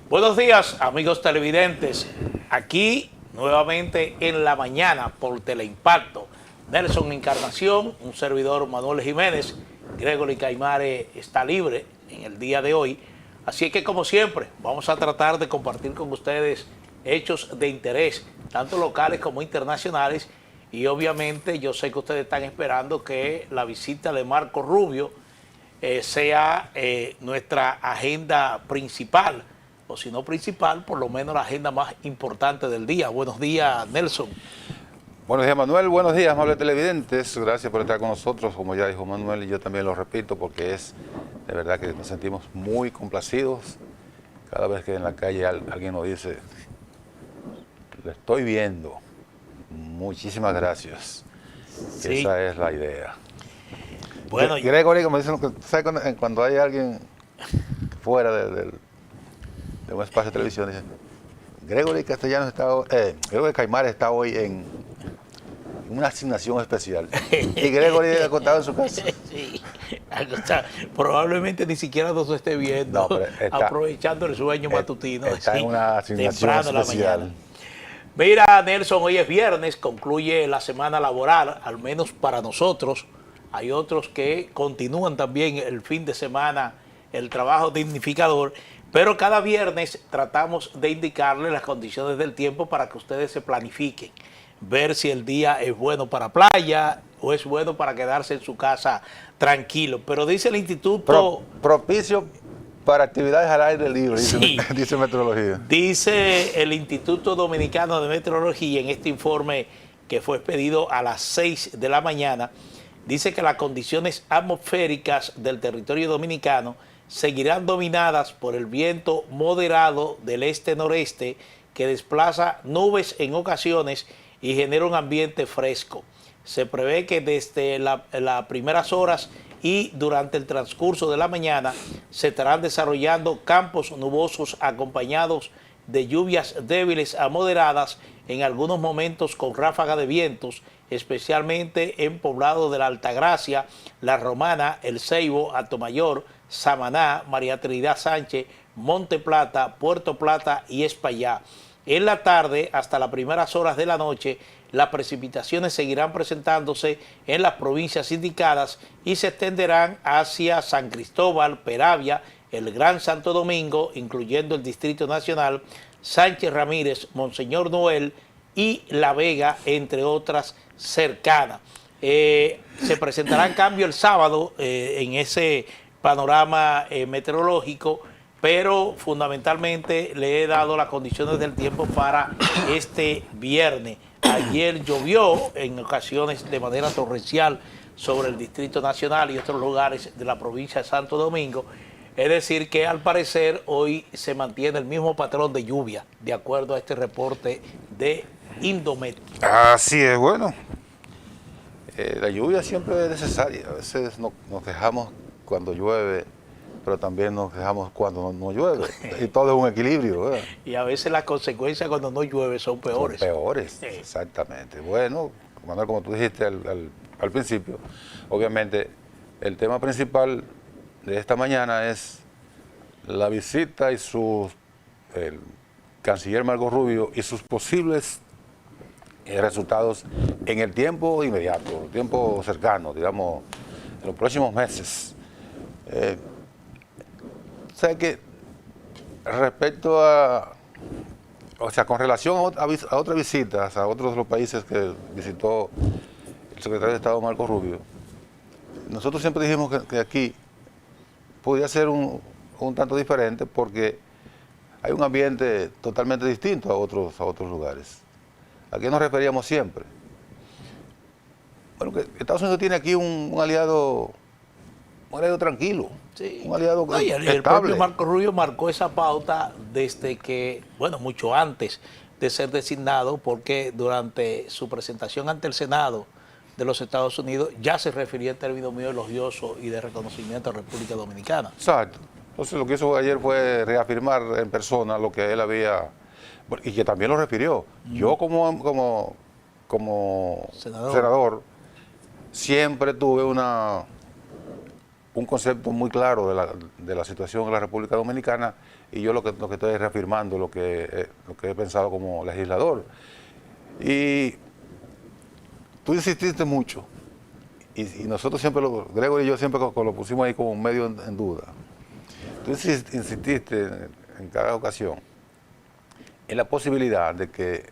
Buenos días, amigos televidentes. Aquí nuevamente en la mañana por Teleimpacto. Nelson Encarnación, un servidor Manuel Jiménez. Gregory Caimare está libre en el día de hoy. Así que, como siempre, vamos a tratar de compartir con ustedes hechos de interés, tanto locales como internacionales. Y obviamente yo sé que ustedes están esperando que la visita de Marco Rubio sea nuestra agenda principal, o si no principal, por lo menos la agenda más importante del día. Buenos días, Nelson. Buenos días, Manuel. Buenos días, amables televidentes. Gracias por estar con nosotros, como ya dijo Manuel, y yo también lo repito, porque es de verdad que nos sentimos muy complacidos cada vez que en la calle alguien nos dice, lo estoy viendo. Muchísimas gracias. Sí. Esa es la idea. Bueno, Gregory, como dicen, ¿sabes cuando hay alguien fuera de un espacio de televisión, dice, Gregory Castellanos Gregory Caimare está hoy en una asignación especial. Y Gregory acostado en su casa. sí, probablemente ni siquiera nos esté viendo, No, pero aprovechando el sueño matutino. Está en una asignación temprano en la especial. mañana. Mira, Nelson, hoy es viernes, concluye la semana laboral, al menos para nosotros. Hay otros que continúan también el fin de semana, el trabajo dignificador, pero cada viernes tratamos de indicarles las condiciones del tiempo para que ustedes se planifiquen, ver si el día es bueno para playa o es bueno para quedarse en su casa tranquilo. Pero dice el instituto... Propicio para actividades al aire libre, Sí. dice Meteorología. Dice el Instituto Dominicano de Meteorología en este informe que fue expedido a las 6 de la mañana, dice que las condiciones atmosféricas del territorio dominicano seguirán dominadas por el viento moderado del este-noreste que desplaza nubes en ocasiones y genera un ambiente fresco. Se prevé que desde las primeras horas y durante el transcurso de la mañana se estarán desarrollando campos nubosos acompañados de lluvias débiles a moderadas, en algunos momentos con ráfagas de vientos, especialmente en poblados de la Altagracia, La Romana, El Ceibo, Atomayor, Samaná, María Trinidad Sánchez, Monte Plata, Puerto Plata y Espaillá. En la tarde, hasta las primeras horas de la noche, las precipitaciones seguirán presentándose en las provincias indicadas y se extenderán hacia San Cristóbal, Peravia, el Gran Santo Domingo, incluyendo el Distrito Nacional, Sánchez Ramírez, Monseñor Noel y La Vega, entre otras cercanas. Se presentarán cambios el sábado en ese panorama meteorológico, pero fundamentalmente le he dado las condiciones del tiempo para este viernes. Ayer llovió en ocasiones de manera torrencial sobre el Distrito Nacional y otros lugares de la provincia de Santo Domingo. Es decir, que al parecer hoy se mantiene el mismo patrón de lluvia, de acuerdo a este reporte de Indomet. Así es, bueno. La lluvia siempre es necesaria. A veces nos quejamos cuando llueve, pero también nos quejamos cuando no llueve. Y todo es un equilibrio, ¿verdad? Y a veces las consecuencias cuando no llueve son peores. Son peores, exactamente. Bueno, Manuel, como tú dijiste al principio, obviamente el tema principal de esta mañana es la visita y el canciller Marco Rubio y sus posibles resultados en el tiempo inmediato, el tiempo cercano, digamos, en los próximos meses. O sea que respecto o sea, con relación a otras visitas, a otros de los países que visitó el secretario de Estado Marco Rubio, nosotros siempre dijimos que aquí podía ser un tanto diferente porque hay un ambiente totalmente distinto a otros lugares. ¿A qué nos referíamos siempre? Bueno, que Estados Unidos tiene aquí un aliado tranquilo, sí, un aliado estable. El propio Marco Rubio marcó esa pauta desde que, bueno, mucho antes de ser designado, porque durante su presentación ante el Senado de los Estados Unidos ya se refería en términos muy elogiosos y de reconocimiento a la República Dominicana. Exacto. Entonces lo que hizo ayer fue reafirmar en persona lo que él había, y que también lo refirió. Yo como senador siempre tuve una un concepto muy claro de la situación en la República Dominicana, y yo lo que estoy reafirmando lo que he pensado como legislador. Y tú insististe mucho, y nosotros siempre, Gregory y yo siempre lo pusimos ahí como medio en duda. Tú insististe en cada ocasión en la posibilidad de que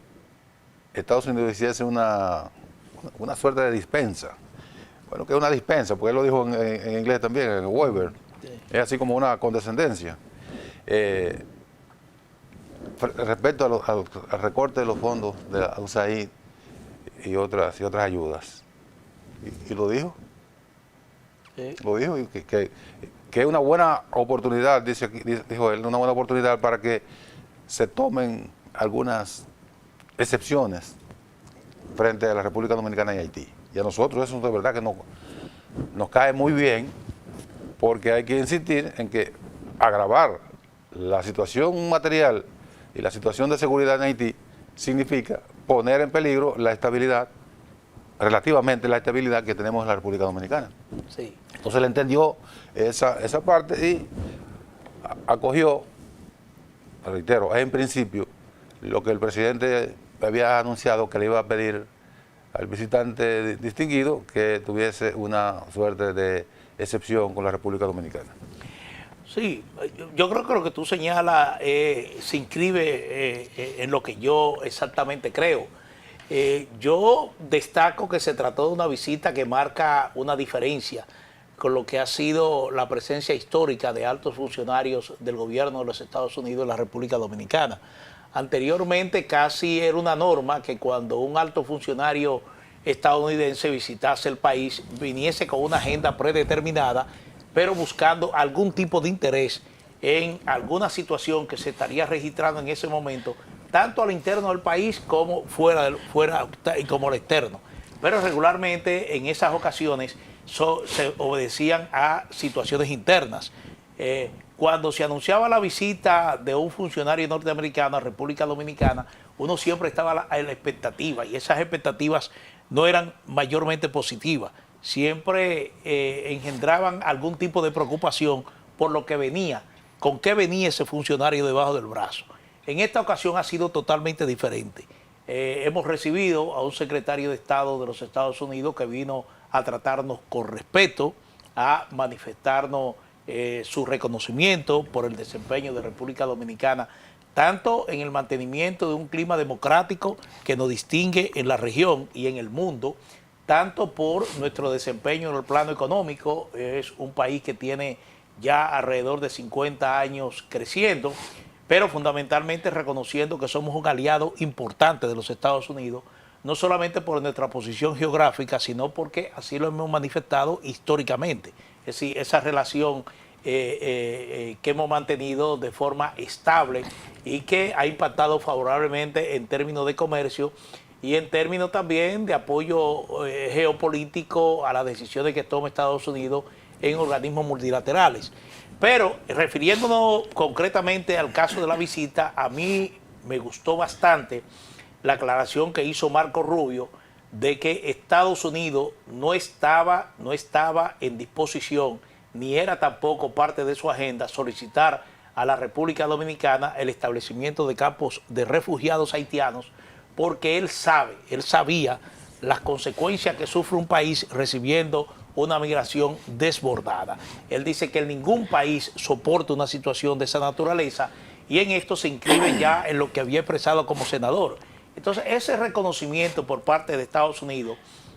Estados Unidos hiciese una suerte de dispensa. Bueno, que es una dispensa, porque él lo dijo en inglés también, en Weber. Sí. Es así como una condescendencia. Respecto al recorte de los fondos de la USAID y otras ayudas. Y lo dijo. Sí. Lo dijo, que es una buena oportunidad, dijo él, una buena oportunidad para que se tomen algunas excepciones frente a la República Dominicana y Haití. Y a nosotros eso de verdad que nos cae muy bien, porque hay que insistir en que agravar la situación material y la situación de seguridad en Haití significa poner en peligro la estabilidad, relativamente la estabilidad que tenemos en la República Dominicana. Sí. Entonces él entendió esa parte y acogió, reitero, en principio, lo que el presidente había anunciado que le iba a pedir al visitante distinguido, que tuviese una suerte de excepción con la República Dominicana. Sí, yo creo que lo que tú señalas se inscribe en lo que yo exactamente creo. Yo destaco que se trató de una visita que marca una diferencia con lo que ha sido la presencia histórica de altos funcionarios del gobierno de los Estados Unidos en la República Dominicana. Anteriormente casi era una norma que cuando un alto funcionario estadounidense visitase el país, viniese con una agenda predeterminada, pero buscando algún tipo de interés en alguna situación que se estaría registrando en ese momento, tanto al interno del país como fuera y como al externo. Pero regularmente en esas ocasiones se obedecían a situaciones internas. Cuando se anunciaba la visita de un funcionario norteamericano a República Dominicana, uno siempre estaba a la expectativa, y esas expectativas no eran mayormente positivas. Siempre engendraban algún tipo de preocupación por lo que venía, con qué venía ese funcionario debajo del brazo. En esta ocasión ha sido totalmente diferente. Hemos recibido a un secretario de Estado de los Estados Unidos que vino a tratarnos con respeto, a manifestarnos su reconocimiento por el desempeño de República Dominicana, tanto en el mantenimiento de un clima democrático que nos distingue en la región y en el mundo, tanto por nuestro desempeño en el plano económico. Es un país que tiene ya alrededor de 50 años creciendo, pero fundamentalmente reconociendo que somos un aliado importante de los Estados Unidos, no solamente por nuestra posición geográfica, sino porque así lo hemos manifestado históricamente. Es decir, esa relación que hemos mantenido de forma estable y que ha impactado favorablemente en términos de comercio y en términos también de apoyo geopolítico a las decisiones que toma Estados Unidos en organismos multilaterales. Pero refiriéndonos concretamente al caso de la visita, a mí me gustó bastante la aclaración que hizo Marco Rubio de que Estados Unidos no estaba en disposición, ni era tampoco parte de su agenda, solicitar a la República Dominicana el establecimiento de campos de refugiados haitianos, porque él sabía las consecuencias que sufre un país recibiendo una migración desbordada. Él dice que ningún país soporta una situación de esa naturaleza, y en esto se inscribe ya en lo que había expresado como senador. Entonces, ese reconocimiento por parte de Estados Unidos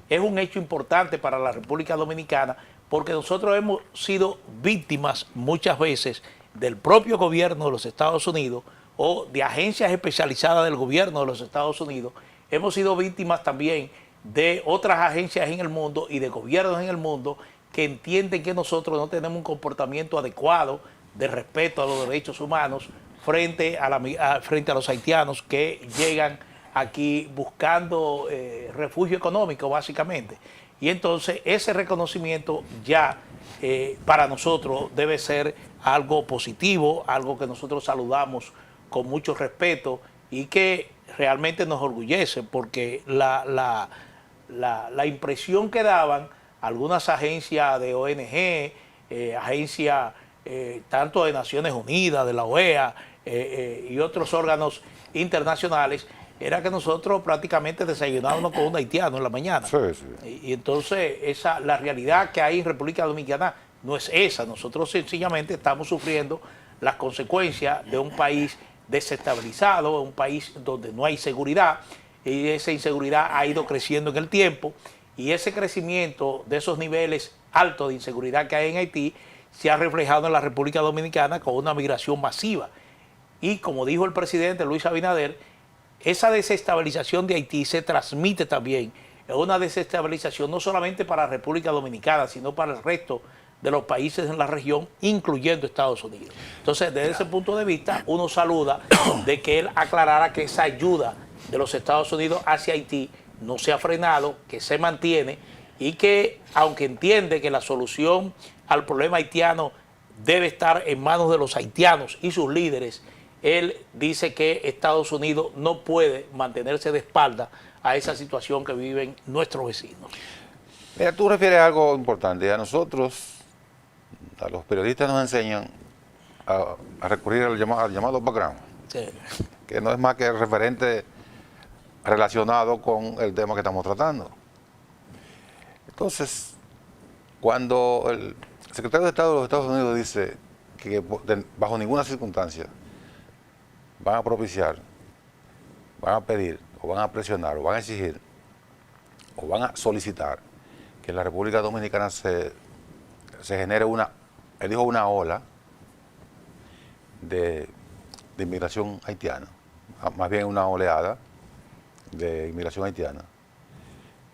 es un hecho importante para la República Dominicana, porque nosotros hemos sido víctimas muchas veces del propio gobierno de los Estados Unidos o de agencias especializadas del gobierno de los Estados Unidos. Hemos sido víctimas también de otras agencias en el mundo y de gobiernos en el mundo que entienden que nosotros no tenemos un comportamiento adecuado de respeto a los derechos humanos frente a los haitianos que llegan aquí buscando refugio económico, básicamente. Y entonces ese reconocimiento ya para nosotros debe ser algo positivo, algo que nosotros saludamos con mucho respeto y que realmente nos orgullece, porque la impresión que daban algunas agencias de ONG agencias tanto de Naciones Unidas, de la OEA y otros órganos internacionales, era que nosotros prácticamente desayunábamos con un haitiano en la mañana. Sí, sí. Y entonces la realidad que hay en República Dominicana no es esa. Nosotros sencillamente estamos sufriendo las consecuencias de un país desestabilizado, un país donde no hay seguridad, y esa inseguridad ha ido creciendo en el tiempo, y ese crecimiento de esos niveles altos de inseguridad que hay en Haití se ha reflejado en la República Dominicana con una migración masiva. Y como dijo el presidente Luis Abinader, esa desestabilización de Haití se transmite también, es una desestabilización no solamente para la República Dominicana, sino para el resto de los países en la región, incluyendo Estados Unidos. Entonces, desde ese punto de vista, uno saluda de que él aclarara que esa ayuda de los Estados Unidos hacia Haití no se ha frenado, que se mantiene, y que, aunque entiende que la solución al problema haitiano debe estar en manos de los haitianos y sus líderes, él dice que Estados Unidos no puede mantenerse de espalda a esa situación que viven nuestros vecinos. Mira, tú refieres a algo importante. A nosotros, a los periodistas nos enseñan a recurrir al llamado background, Sí. que no es más que el referente relacionado con el tema que estamos tratando. Entonces, cuando el secretario de Estado de los Estados Unidos dice que bajo ninguna circunstancia van a propiciar, van a pedir, o van a presionar, o van a exigir, o van a solicitar que en la República Dominicana se genere él dijo una ola de inmigración haitiana, más bien una oleada de inmigración haitiana,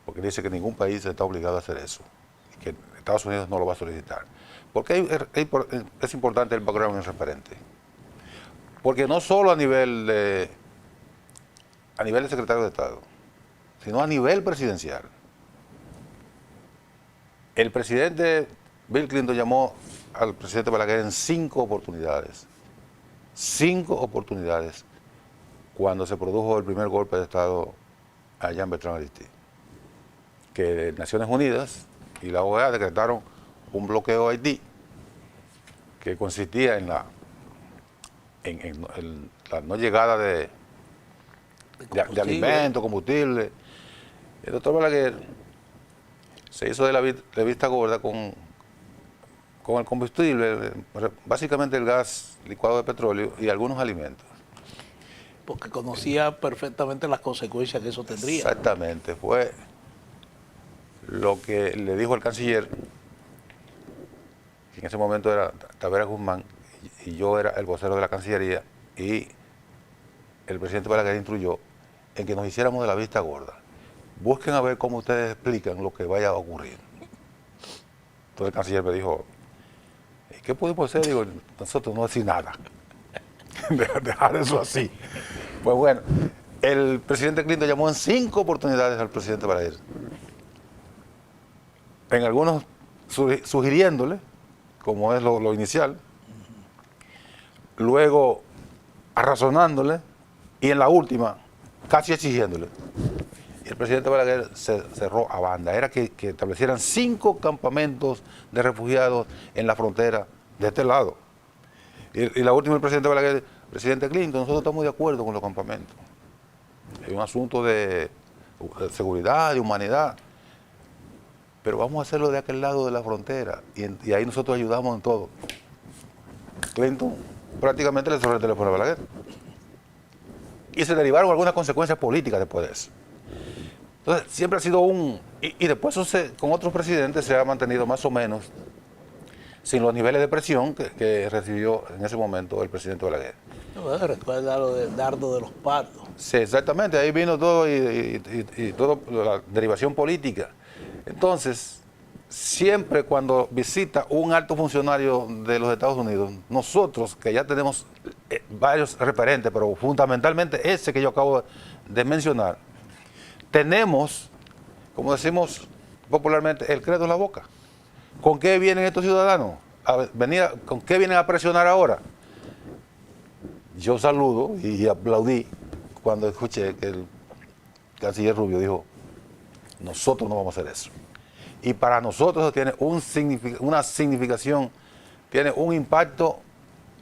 porque dice que ningún país está obligado a hacer eso, y que Estados Unidos no lo va a solicitar. ¿Por qué es importante el background en referente? Porque no solo a nivel de secretario de Estado, sino a nivel presidencial. El presidente Bill Clinton llamó al presidente Balaguer en 5 oportunidades. 5 oportunidades cuando se produjo el primer golpe de Estado allá en Beltrán Aristide. Que Naciones Unidas y la OEA decretaron un bloqueo a Haití que consistía en la no llegada de alimentos, combustible. El doctor Balaguer se hizo de la vista gorda con el combustible, básicamente el gas licuado de petróleo y algunos alimentos. Porque conocía perfectamente las consecuencias que eso tendría. Exactamente, fue lo que le dijo el canciller, que en ese momento era Tavera Guzmán, y yo era el vocero de la Cancillería, y el presidente Balaguer instruyó en que nos hiciéramos de la vista gorda. Busquen a ver cómo ustedes explican lo que vaya a ocurrir. Entonces el canciller me dijo, ¿qué podemos hacer? Digo, nosotros no decir nada. Dejar eso así. Pues bueno, el presidente Clinton llamó en 5 oportunidades al presidente Balaguer. En algunos sugiriéndole, como es lo inicial, luego razonándole, y en la última, casi exigiéndole. Y el presidente Balaguer se cerró a banda. Era que establecieran 5 campamentos de refugiados en la frontera de este lado. Y la última, el presidente Balaguer, presidente Clinton, nosotros estamos de acuerdo con los campamentos. Es un asunto de seguridad, de humanidad. Pero vamos a hacerlo de aquel lado de la frontera. Y ahí nosotros ayudamos en todo. Clinton prácticamente le cerró el teléfono a Balaguer. Y se derivaron algunas consecuencias políticas después de eso. Entonces, siempre ha sido y después eso con otros presidentes se ha mantenido más o menos sin los niveles de presión que recibió en ese momento el presidente Balaguer. No, recuerda lo del dardo de los pardos. Sí, exactamente, ahí vino todo y toda la derivación política. Entonces, siempre cuando visita un alto funcionario de los Estados Unidos, nosotros, que ya tenemos varios referentes, pero fundamentalmente ese que yo acabo de mencionar, tenemos, como decimos popularmente, el credo en la boca. ¿Con qué vienen estos ciudadanos? ¿Con qué vienen a presionar ahora? Yo saludo y aplaudí cuando escuché que el canciller Rubio dijo, nosotros no vamos a hacer eso. Y para nosotros eso tiene una significación, tiene un impacto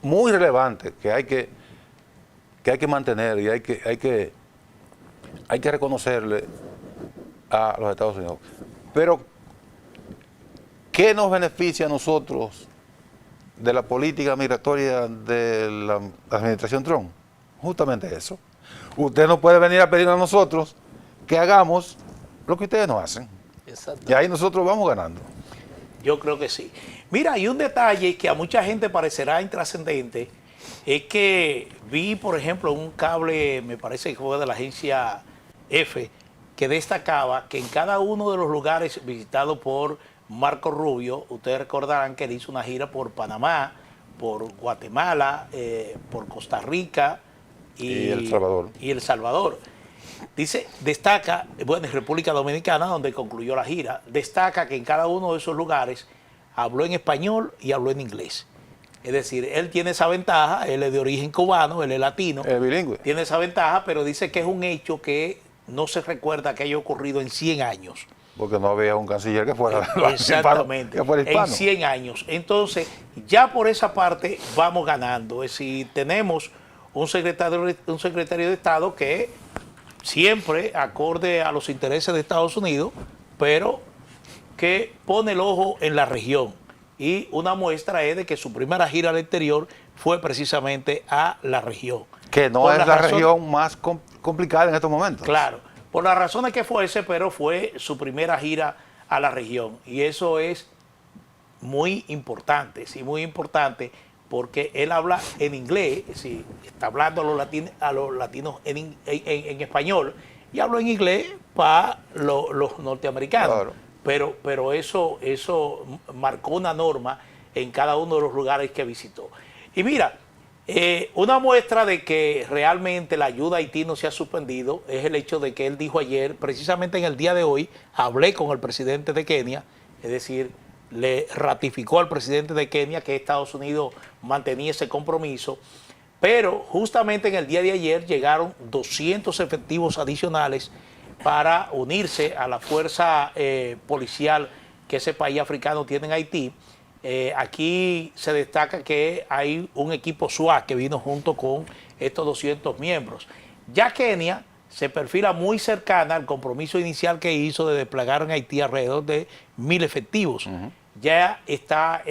muy relevante que hay que mantener y hay que reconocerle a los Estados Unidos. Pero, ¿qué nos beneficia a nosotros de la política migratoria de la administración Trump? Justamente eso. Usted no puede venir a pedir a nosotros que hagamos lo que ustedes no hacen. Y ahí nosotros vamos ganando. Yo creo que sí. Mira, hay un detalle que a mucha gente parecerá intrascendente, es que vi, por ejemplo, un cable, me parece que fue de la agencia F, que destacaba que en cada uno de los lugares visitados por Marco Rubio, ustedes recordarán que él hizo una gira por Panamá, por Guatemala, por Costa Rica y El Salvador. Y El Salvador. Dice, destaca, bueno, en República Dominicana, donde concluyó la gira, destaca que en cada uno de esos lugares habló en español y habló en inglés. Es decir, él tiene esa ventaja, él es de origen cubano, él es latino. Es bilingüe. Tiene esa ventaja, pero dice que es un hecho que no se recuerda que haya ocurrido en 100 años. Porque no había un canciller que fuera Exactamente, que fuera hispano. En 100 años. Entonces, ya por esa parte vamos ganando. Es decir, tenemos un secretario de Estado que siempre acorde a los intereses de Estados Unidos, pero que pone el ojo en la región. Y una muestra es de que su primera gira al exterior fue precisamente a la región. Que no es la región más complicada en estos momentos. Claro, por las razones que fuese, pero fue su primera gira a la región. Y eso es muy importante, sí, muy importante, porque él habla en inglés, sí, está hablando a los latinos en español, y habla en inglés para los norteamericanos. Claro. Pero eso marcó una norma en cada uno de los lugares que visitó. Y mira, una muestra de que realmente la ayuda a Haití no se ha suspendido es el hecho de que él dijo ayer, precisamente en el día de hoy, hablé con el presidente de Kenia, es decir, le ratificó al presidente de Kenia que Estados Unidos mantenía ese compromiso, pero justamente en el día de ayer llegaron 200 efectivos adicionales para unirse a la fuerza policial que ese país africano tiene en Haití. Aquí se destaca que hay un equipo SWAT que vino junto con estos 200 miembros. Ya Kenia se perfila muy cercana al compromiso inicial que hizo de desplegar en Haití alrededor de 1.000 efectivos. Ya está,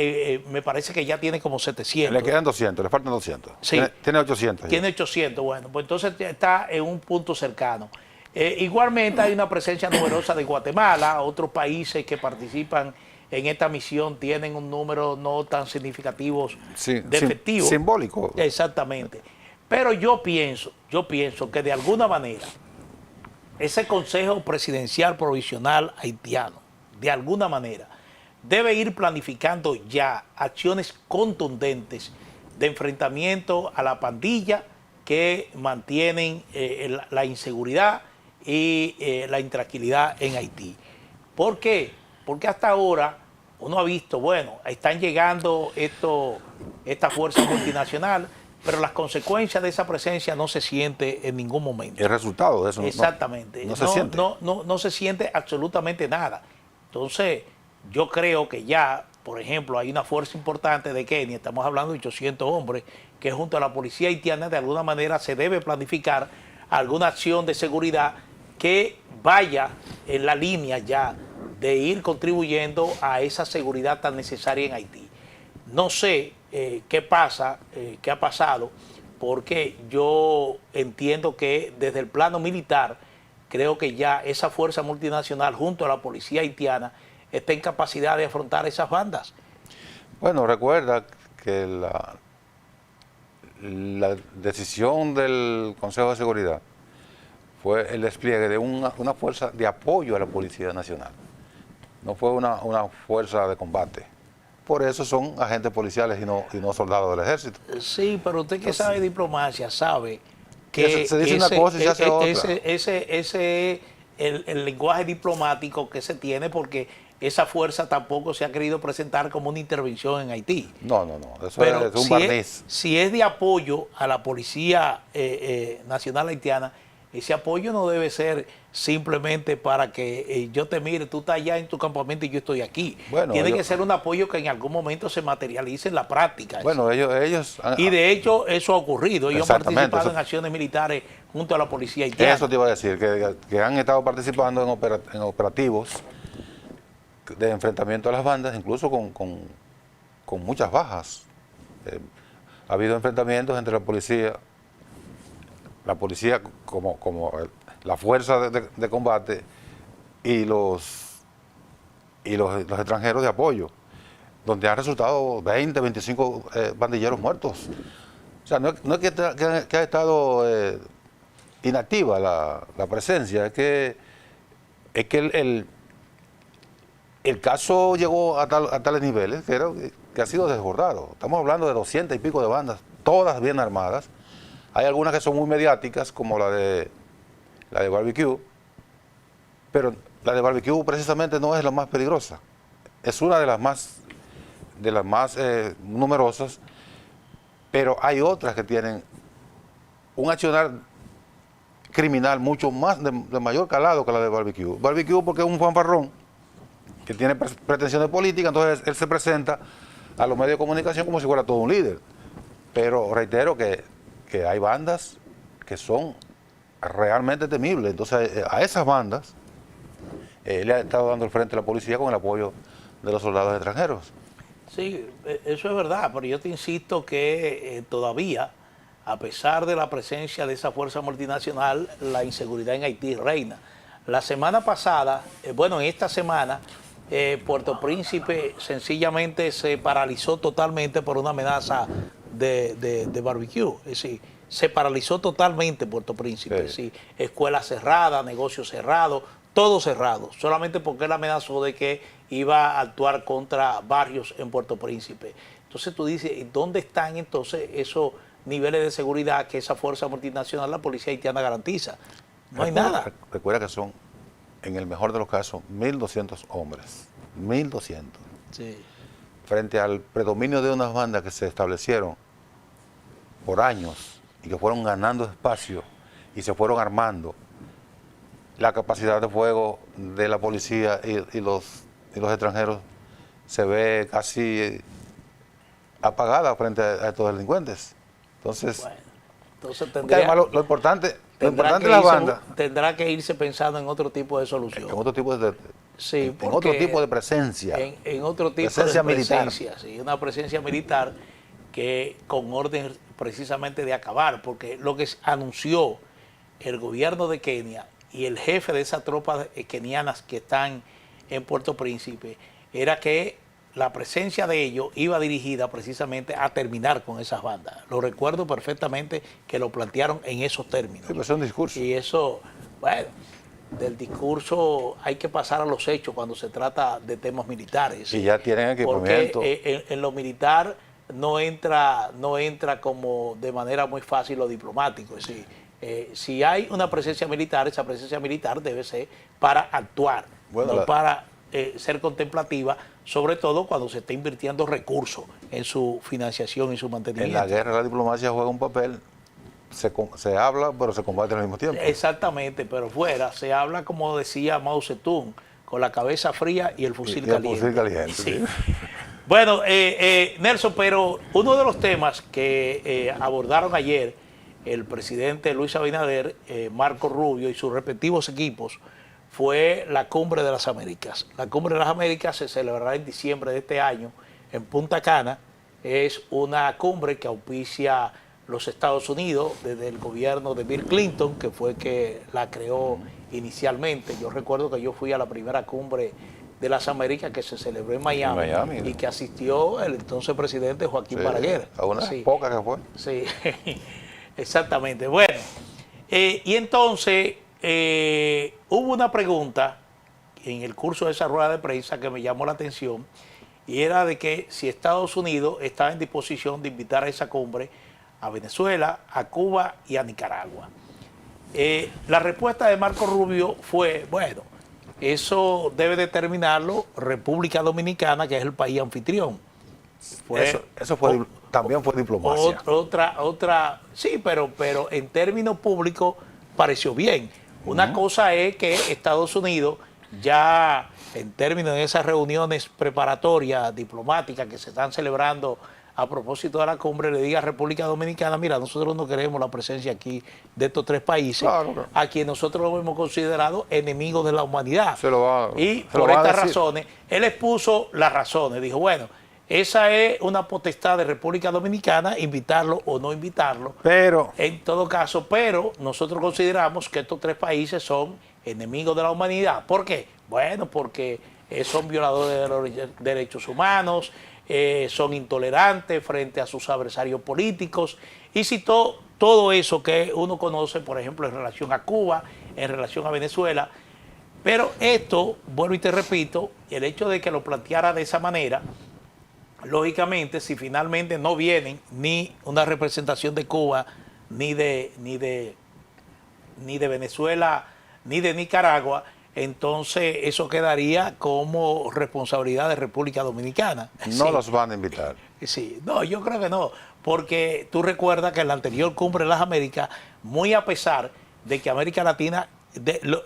me parece que ya tiene como 700. Le quedan 200, le faltan 200. Sí. Tiene 800. Tiene 800, bueno, pues entonces está en un punto cercano. Igualmente hay una presencia numerosa de Guatemala, otros países que participan en esta misión tienen un número no tan significativo de efectivos. Simbólico. Exactamente. Pero yo pienso que de alguna manera ese Consejo Presidencial Provisional Haitiano, de alguna manera, debe ir planificando ya acciones contundentes de enfrentamiento a la pandilla que mantienen la inseguridad y la intranquilidad en Haití. ¿Por qué? Porque hasta ahora uno ha visto, bueno, están llegando esta fuerza multinacional, pero las consecuencias de esa presencia no se siente en ningún momento. El resultado de eso Exactamente. No se siente. No se siente absolutamente nada. Entonces, yo creo que ya, por ejemplo, hay una fuerza importante de Kenia, estamos hablando de 800 hombres, que junto a la policía haitiana de alguna manera se debe planificar alguna acción de seguridad que vaya en la línea ya de ir contribuyendo a esa seguridad tan necesaria en Haití. No sé qué pasa, qué ha pasado, porque yo entiendo que desde el plano militar, creo que ya esa fuerza multinacional junto a la policía haitiana está en capacidad de afrontar esas bandas. Bueno, recuerda que la decisión del Consejo de Seguridad fue el despliegue de una fuerza de apoyo a la Policía Nacional. No fue una fuerza de combate. Por eso son agentes policiales y no soldados del ejército. Sí, pero usted que sabe diplomacia sabe que se dice una cosa y se hace otra. Ese es el lenguaje diplomático que se tiene, porque esa fuerza tampoco se ha querido presentar como una intervención en Haití. No. Eso pero es un barniz. Si es de apoyo a la Policía Nacional Haitiana, Ese apoyo no debe ser simplemente para que yo te mire, tú estás allá en tu campamento y yo estoy aquí. Bueno, Tiene que ser un apoyo que en algún momento se materialice en la práctica. Bueno, ellos y de hecho eso ha ocurrido. Ellos han participado eso, en acciones militares junto a la policía haitiana. Eso te iba a decir, que han estado participando en operativos de enfrentamiento a las bandas, incluso con muchas bajas. Ha habido enfrentamientos entre la policía como la fuerza de combate y los extranjeros de apoyo, donde han resultado 20, 25 bandilleros muertos. O sea, no es que ha estado inactiva la presencia, es que el caso llegó a tales niveles que ha sido desbordado. Estamos hablando de 200 y pico de bandas, todas bien armadas. Hay algunas que son muy mediáticas, como la de Barbecue, pero la de Barbecue precisamente no es la más peligrosa. Es una de las más numerosas, pero hay otras que tienen un accionar criminal mucho más de mayor calado que la de Barbecue. Barbecue porque es un fanfarrón que tiene pretensiones políticas, entonces él se presenta a los medios de comunicación como si fuera todo un líder. Pero reitero que hay bandas que son realmente temibles. Entonces a esas bandas le ha estado dando el frente a la policía con el apoyo de los soldados extranjeros. Sí, eso es verdad, pero yo te insisto que todavía, a pesar de la presencia de esa fuerza multinacional, la inseguridad en Haití reina. La semana pasada, en esta semana, Puerto Príncipe sencillamente se paralizó totalmente por una amenaza de barbecue. Es decir, se paralizó totalmente Puerto Príncipe. Sí. Escuelas cerradas, negocios cerrados, todo cerrado, solamente porque él amenazó de que iba a actuar contra barrios en Puerto Príncipe. Entonces tú dices, ¿dónde están entonces esos niveles de seguridad que esa fuerza multinacional, la policía haitiana, garantiza? No hay nada. Recuerda que son, en el mejor de los casos, 1.200 hombres. 1.200. Sí. Frente al predominio de unas bandas que se establecieron por años y que fueron ganando espacio y se fueron armando, la capacidad de fuego de la policía y los extranjeros se ve casi apagada frente a estos delincuentes. Entonces, además lo importante de la banda tendrá que irse pensando en otro tipo de solución. En otro tipo de sí, en otro tipo de presencia. En otro tipo presencia de militar. presencia, sí, una presencia militar que con orden precisamente de acabar, porque lo que anunció el gobierno de Kenia y el jefe de esas tropas kenianas que están en Puerto Príncipe era que la presencia de ellos iba dirigida precisamente a terminar con esas bandas. Lo recuerdo perfectamente que lo plantearon en esos términos. Sí, pues es un discurso. Y eso, bueno, del discurso hay que pasar a los hechos cuando se trata de temas militares. Y ya tienen equipamiento. Porque en lo militar no entra como de manera muy fácil lo diplomático. Es decir, si hay una presencia militar, esa presencia militar debe ser para actuar, no para ser contemplativa, sobre todo cuando se está invirtiendo recursos en su financiación y su mantenimiento. En la guerra la diplomacia juega un papel, se habla, pero se combate al mismo tiempo. Exactamente, pero fuera se habla, como decía Mao Zedong, con la cabeza fría y el fusil caliente. El fusil caliente, sí. Bueno, Nelson, pero uno de los temas que abordaron ayer el presidente Luis Abinader, Marco Rubio y sus respectivos equipos, fue la Cumbre de las Américas. La Cumbre de las Américas se celebrará en diciembre de este año en Punta Cana. Es una cumbre que auspicia los Estados Unidos desde el gobierno de Bill Clinton, que fue que la creó inicialmente. Yo recuerdo que yo fui a la primera cumbre de las Américas que se celebró en Miami y que asistió el entonces presidente Joaquín Balaguer. A una poca que fue. Sí, exactamente. Bueno, y entonces hubo una pregunta en el curso de esa rueda de prensa que me llamó la atención, y era de que si Estados Unidos estaba en disposición de invitar a esa cumbre a Venezuela, a Cuba y a Nicaragua. La respuesta de Marco Rubio fue, bueno, eso debe determinarlo República Dominicana, que es el país anfitrión. Eso también fue diplomacia. Sí, pero en términos públicos pareció bien. Una cosa es que Estados Unidos ya en términos de esas reuniones preparatorias diplomáticas que se están celebrando a propósito de la cumbre, le diga a República Dominicana, mira, nosotros no queremos la presencia aquí de estos 3 países, Claro. a quienes nosotros los hemos considerado enemigos de la humanidad. Y se lo por va a estas decir. razones, él expuso las razones. Dijo, bueno, esa es una potestad de República Dominicana, invitarlo o no invitarlo. Pero En todo caso, pero nosotros consideramos que estos 3 países son enemigos de la humanidad. ¿Por qué? Bueno, porque son violadores de los derechos humanos, son intolerantes frente a sus adversarios políticos, y citó todo eso que uno conoce, por ejemplo, en relación a Cuba, en relación a Venezuela. Pero esto, vuelvo y te repito, el hecho de que lo planteara de esa manera, lógicamente, si finalmente no vienen ni una representación de Cuba, ni de Venezuela, ni de Nicaragua, entonces eso quedaría como responsabilidad de República Dominicana. no Sí. los van a invitar. Sí, no, yo creo que no, porque tú recuerdas que en la anterior cumbre de las Américas, muy a pesar de que América Latina,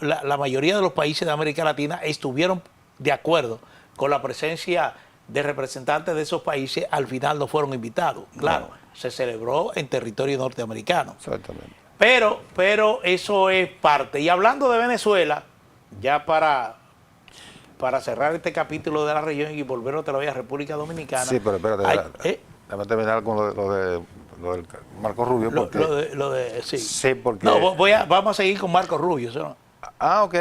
la mayoría de los países de América Latina estuvieron de acuerdo con la presencia de representantes de esos países, al final no fueron invitados. Claro, se celebró en territorio norteamericano. Exactamente. Pero eso es parte. Y hablando de Venezuela, ya para cerrar este capítulo de la región y volver otra vez a República Dominicana. Sí, pero espérate, déjame terminar con lo de Marco Rubio. Porque, sí. Sí, porque... No, vamos a seguir con Marco Rubio. ¿Sí? Ok.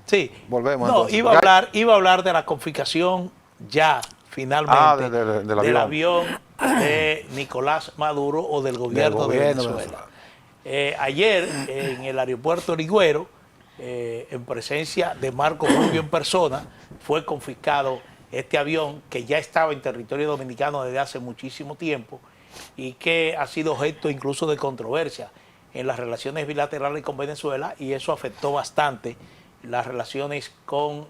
Sí. Volvemos No, entonces. iba a hablar de la confiscación ya, finalmente, del del avión. avión de Nicolás Maduro o del gobierno de Venezuela. Ayer, en el aeropuerto Ligüero, en presencia de Marco Rubio en persona, fue confiscado este avión que ya estaba en territorio dominicano desde hace muchísimo tiempo y que ha sido objeto incluso de controversia en las relaciones bilaterales con Venezuela, y eso afectó bastante las relaciones con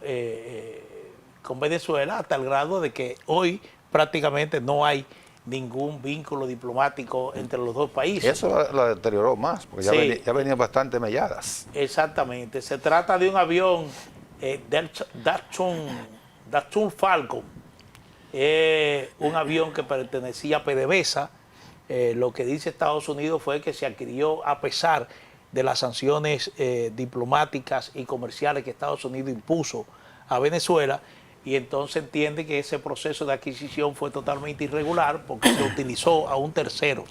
Venezuela, hasta el grado de que hoy prácticamente no hay ningún vínculo diplomático entre los 2 países. Eso la deterioró más, porque Sí. ya venían bastante melladas. Exactamente. Se trata de un avión Datsun Falcon, un avión que pertenecía a PDVSA. Lo que dice Estados Unidos fue que se adquirió a pesar de las sanciones diplomáticas y comerciales que Estados Unidos impuso a Venezuela, y entonces entiende que ese proceso de adquisición fue totalmente irregular porque se utilizó a un tercero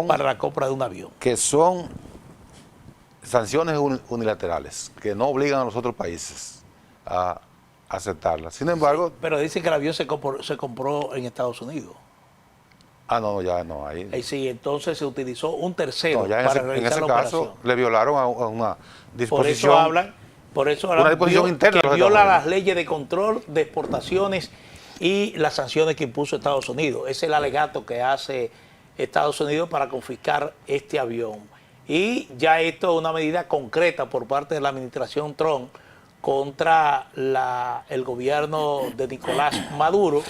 para la compra de un avión. Que son sanciones unilaterales, que no obligan a los otros países a aceptarlas. Sin embargo... Pero dicen que el avión se compró en Estados Unidos. No, ya no. Ahí Sí, entonces se utilizó un tercero no, ya para en realizar ese la caso operación. le violaron a una disposición. Por eso una disposición interna que de los viola Estados las leyes de control de exportaciones y las sanciones que impuso Estados Unidos. Ese es el alegato que hace Estados Unidos para confiscar este avión. Y ya esto es una medida concreta por parte de la administración Trump contra el gobierno de Nicolás Maduro,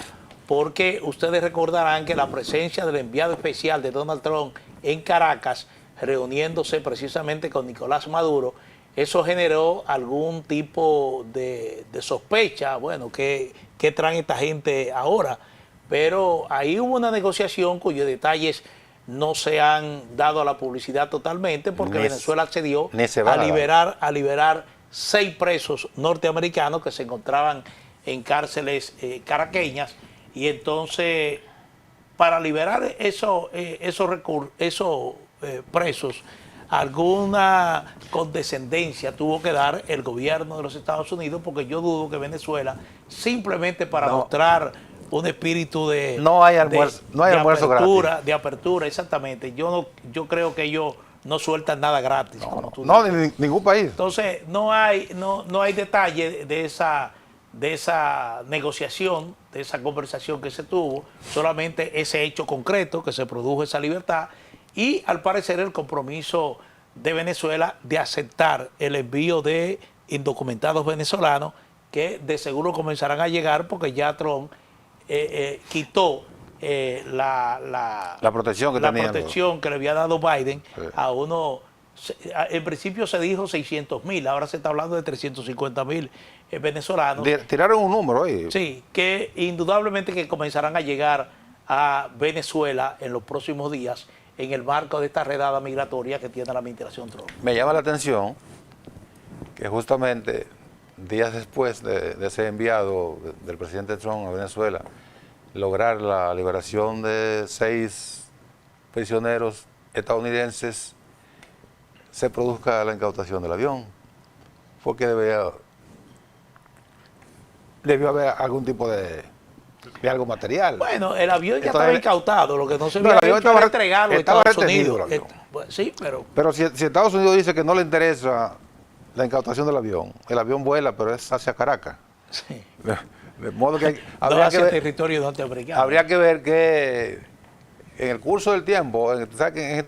porque ustedes recordarán que la presencia del enviado especial de Donald Trump en Caracas, reuniéndose precisamente con Nicolás Maduro, eso generó algún tipo de sospecha. Bueno, ¿qué traen esta gente ahora? Pero ahí hubo una negociación cuyos detalles no se han dado a la publicidad totalmente, porque Venezuela accedió a liberar 6 presos norteamericanos que se encontraban en cárceles caraqueñas, y entonces para liberar esos presos, alguna condescendencia tuvo que dar el gobierno de los Estados Unidos, porque yo dudo que Venezuela, simplemente para mostrar un espíritu de almuerzo gratis. De apertura, exactamente. Yo creo que ellos no sueltan nada gratis. Ningún país. Entonces no hay detalle de esa negociación, de esa conversación que se tuvo, solamente ese hecho concreto que se produjo esa libertad, y al parecer el compromiso de Venezuela de aceptar el envío de indocumentados venezolanos, que de seguro comenzarán a llegar porque ya Trump quitó la protección que que le había dado Biden a unos En principio se dijo 600.000, ahora se está hablando de 350.000 venezolanos. Tiraron un número ahí. Sí, que indudablemente que comenzarán a llegar a Venezuela en los próximos días en el marco de esta redada migratoria que tiene la administración Trump. Me llama la atención que justamente días después de ser enviado del presidente Trump a Venezuela, lograr la liberación de 6 prisioneros estadounidenses, se produzca la incautación del avión, porque debió haber algún tipo de algo material. Bueno, el avión ya Entonces, estaba incautado, lo que no se no, había el avión hecho era entregarlo a estaba Estados retenido Unidos. el avión. Sí, pero Pero si Estados Unidos dice que no le interesa la incautación del avión, el avión vuela, pero es hacia Caracas. sí, De modo que no hacia territorio norteamericano. habría que ver que en el curso del tiempo, ¿sabes que en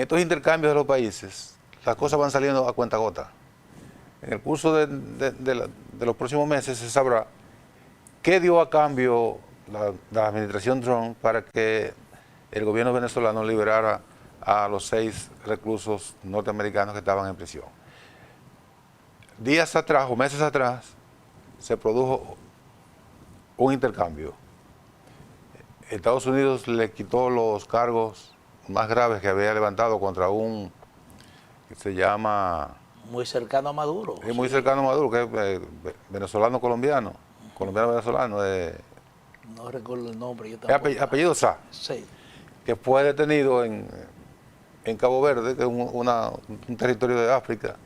estos intercambios de los países, las cosas van saliendo a cuentagota? En el curso de los próximos meses se sabrá qué dio a cambio la administración Trump para que el gobierno venezolano liberara a los 6 reclusos norteamericanos que estaban en prisión. Días atrás o meses atrás se produjo un intercambio. Estados Unidos le quitó los cargos más graves que había levantado contra un que se llama... Muy cercano a Maduro. Es muy cercano a Maduro, que es venezolano-colombiano, colombiano-venezolano. No recuerdo el nombre, yo tampoco. Apellido Sá, Sí, que fue detenido en Cabo Verde, que es un territorio de África,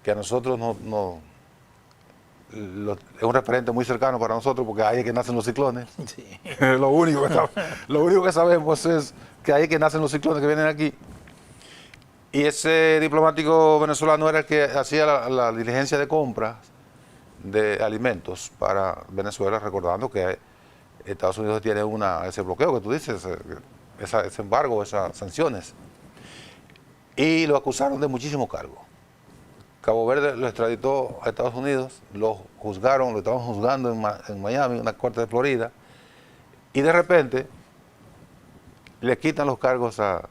que a nosotros es un referente muy cercano para nosotros, porque ahí es que nacen los ciclones. sí. lo único que sabemos es que ahí es que nacen los ciclones que vienen aquí. Y ese diplomático venezolano era el que hacía la diligencia de compras de alimentos para Venezuela, recordando que Estados Unidos tiene ese bloqueo que tú dices, ese embargo, esas sanciones. Y lo acusaron de muchísimos cargos. Cabo Verde lo extraditó a Estados Unidos, lo estaban juzgando en Miami, en una corte de Florida, y de repente le quitan los cargos a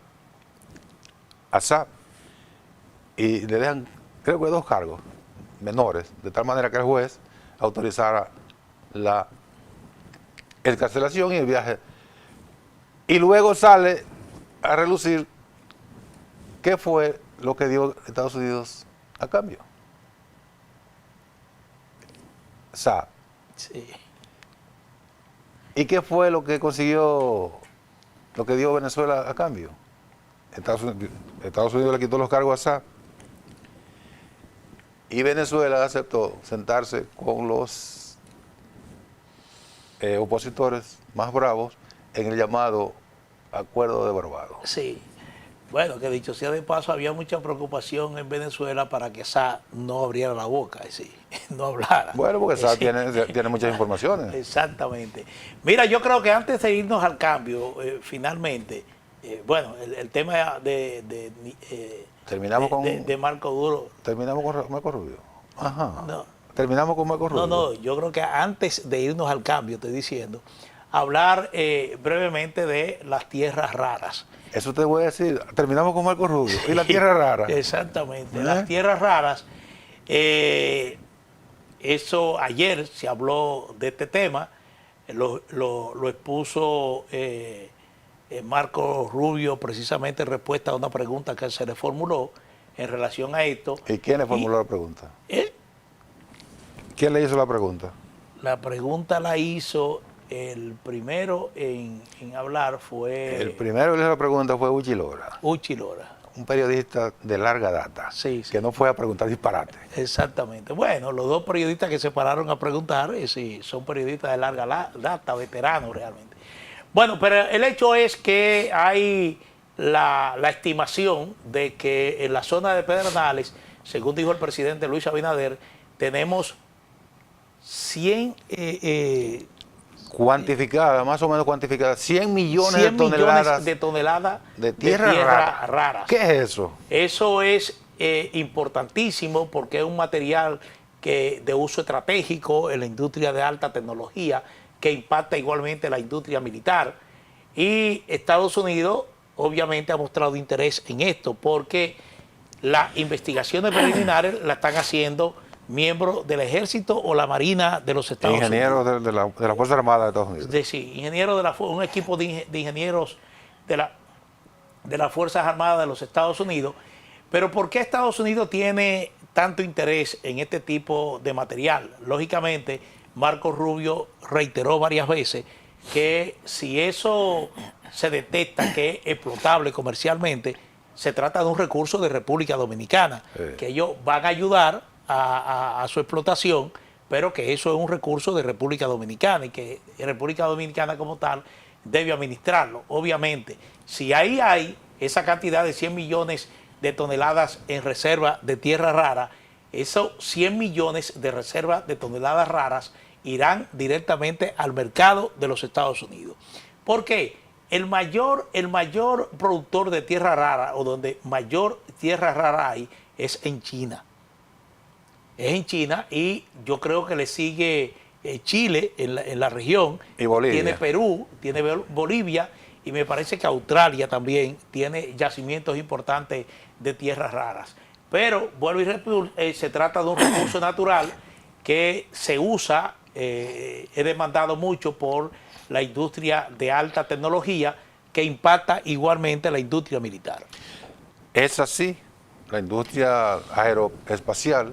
Saab y le dejan, creo que 2 cargos menores, de tal manera que el juez autorizara la excarcelación y el viaje. Y luego sale a relucir qué fue lo que dio Estados Unidos a cambio. Saab. Sí. ¿Y qué fue lo que consiguió, lo que dio Venezuela a cambio? Estados Unidos le quitó los cargos a Saab y Venezuela aceptó sentarse con los opositores más bravos en el llamado Acuerdo de Barbados. Sí. Bueno, que dicho sea de paso, había mucha preocupación en Venezuela para que Saab no abriera la boca, es decir, no hablara. Bueno, porque Saab Sí. tiene muchas informaciones. Exactamente. Mira, yo creo que antes de irnos al cambio, finalmente, bueno, el tema Terminamos de Marco Duro. Terminamos con Marco Rubio. Ajá. No, Terminamos con Marco Rubio. no, yo creo que antes de irnos al cambio, estoy diciendo, hablar brevemente de las tierras raras. Eso te voy a decir. Terminamos con Marco Rubio. Y la tierra rara. Exactamente. Las tierras raras, eso ayer se habló de este tema, lo expuso Marco Rubio precisamente en respuesta a una pregunta que se le formuló en relación a esto. ¿Y quién le formuló la pregunta? Él, ¿Quién le hizo la pregunta? la pregunta la hizo el primero en hablar fue El primero que le hizo la pregunta fue Uchi Lora, Uchi Lora. un periodista de larga data, Sí, sí. que no fue a preguntar disparate. Exactamente. Bueno, los 2 periodistas que se pararon a preguntar, sí, son periodistas de larga data, veteranos realmente. Bueno, pero el hecho es que hay la estimación de que en la zona de Pedernales, según dijo el presidente Luis Abinader, tenemos 100 Cuantificada, más o menos cuantificada, 100 millones 100 de de toneladas de tierra rara. raras. ¿Qué es eso? Eso es importantísimo porque es un material de uso estratégico en la industria de alta tecnología que impacta igualmente la industria militar. Y Estados Unidos obviamente ha mostrado interés en esto, porque las investigaciones preliminares la están haciendo miembros del Ejército o la Marina de los Estados Unidos. Ingenieros de la Fuerza Armada de Estados Unidos. Sí, ingenieros un equipo de ingenieros de las Fuerzas Armadas de los Estados Unidos. Pero ¿por qué Estados Unidos tiene tanto interés en este tipo de material? Lógicamente, Marco Rubio reiteró varias veces que si eso se detecta que es explotable comercialmente, se trata de un recurso de República Dominicana, que ellos van a ayudar a su explotación, pero que eso es un recurso de República Dominicana y que República Dominicana como tal debe administrarlo. Obviamente, si ahí hay esa cantidad de 100 millones de toneladas en reserva de tierra rara, esos 100 millones de reservas de toneladas raras irán directamente al mercado de los Estados Unidos. ¿Por qué? El mayor productor de tierra rara, o donde mayor tierra rara hay, es en China. Es en China, y yo creo que le sigue Chile en la región. Y Bolivia. Tiene Perú, tiene Bolivia, y me parece que Australia también tiene yacimientos importantes de tierras raras. Pero, vuelvo y repito, se trata de un recurso natural que se usa, es demandado mucho por la industria de alta tecnología, que impacta igualmente la industria militar. Es así, la industria aeroespacial,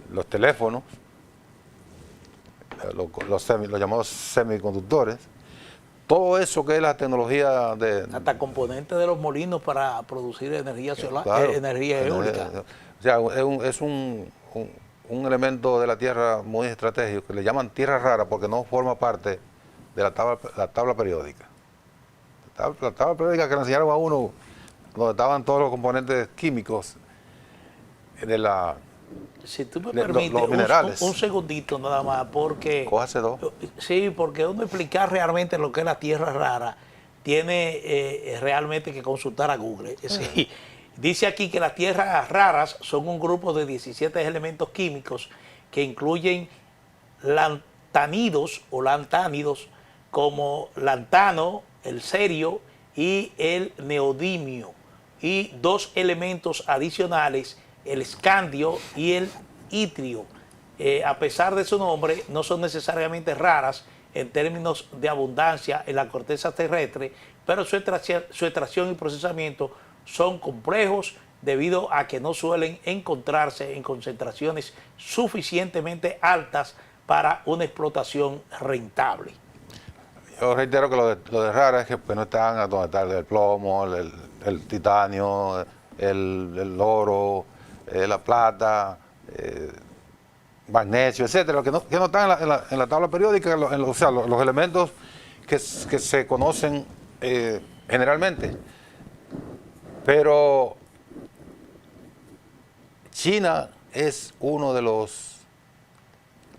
los teléfonos, los llamados semiconductores, todo eso que es la tecnología de... Hasta componentes de los molinos para producir energía solar, claro, energía eólica. O sea, es un elemento de la Tierra muy estratégico, que le llaman tierra rara porque no forma parte de la tabla periódica. La tabla periódica que le enseñaron a uno, donde estaban todos los componentes químicos de la... Si tú me permites, los minerales. Un segundito nada más, porque... Cójase dos. Sí, porque uno explicar realmente lo que es la tierra rara, tiene realmente que consultar a Google. Sí. Dice aquí que las tierras raras son un grupo de 17 elementos químicos que incluyen lantanidos o lantánidos como lantano, el cerio y el neodimio, y dos elementos adicionales, el escandio y el itrio. A pesar de su nombre, no son necesariamente raras en términos de abundancia en la corteza terrestre, pero su extracción y procesamiento son complejos debido a que no suelen encontrarse en concentraciones suficientemente altas para una explotación rentable. Yo reitero que lo de rara es que pues, no están a donde está el plomo, el titanio, el oro, la plata, magnesio, etcétera, que no están en la tabla periódica, o sea, los elementos que se conocen generalmente. Pero China es uno de los,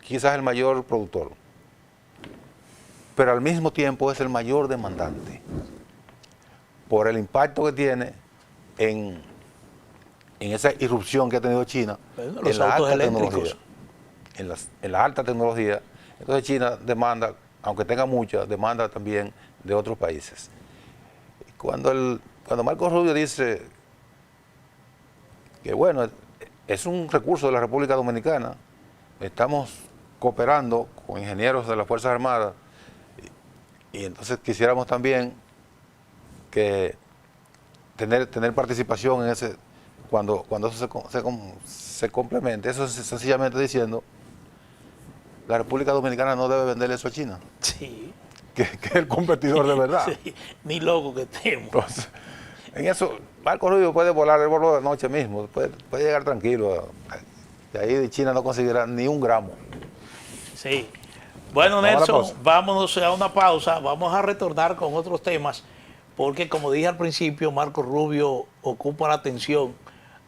quizás el mayor productor, pero al mismo tiempo es el mayor demandante por el impacto que tiene en esa irrupción que ha tenido China en la alta tecnología. En la alta tecnología. Entonces China demanda, aunque tenga mucha, demanda también de otros países. Cuando Marco Rubio dice que bueno, es un recurso de la República Dominicana, estamos cooperando con ingenieros de las Fuerzas Armadas, y entonces quisiéramos también que tener participación en ese, cuando eso se complemente. Eso es sencillamente diciendo, la República Dominicana no debe venderle eso a China. Sí. Que es el competidor de verdad. Sí, ni loco que estemos. Entonces, en eso, Marco Rubio puede volar, el voló de noche mismo, puede llegar tranquilo. De ahí de China no conseguirá ni un gramo. Sí. Bueno, Nelson, vámonos a una pausa. Vamos a retornar con otros temas, porque como dije al principio, Marco Rubio ocupa la atención,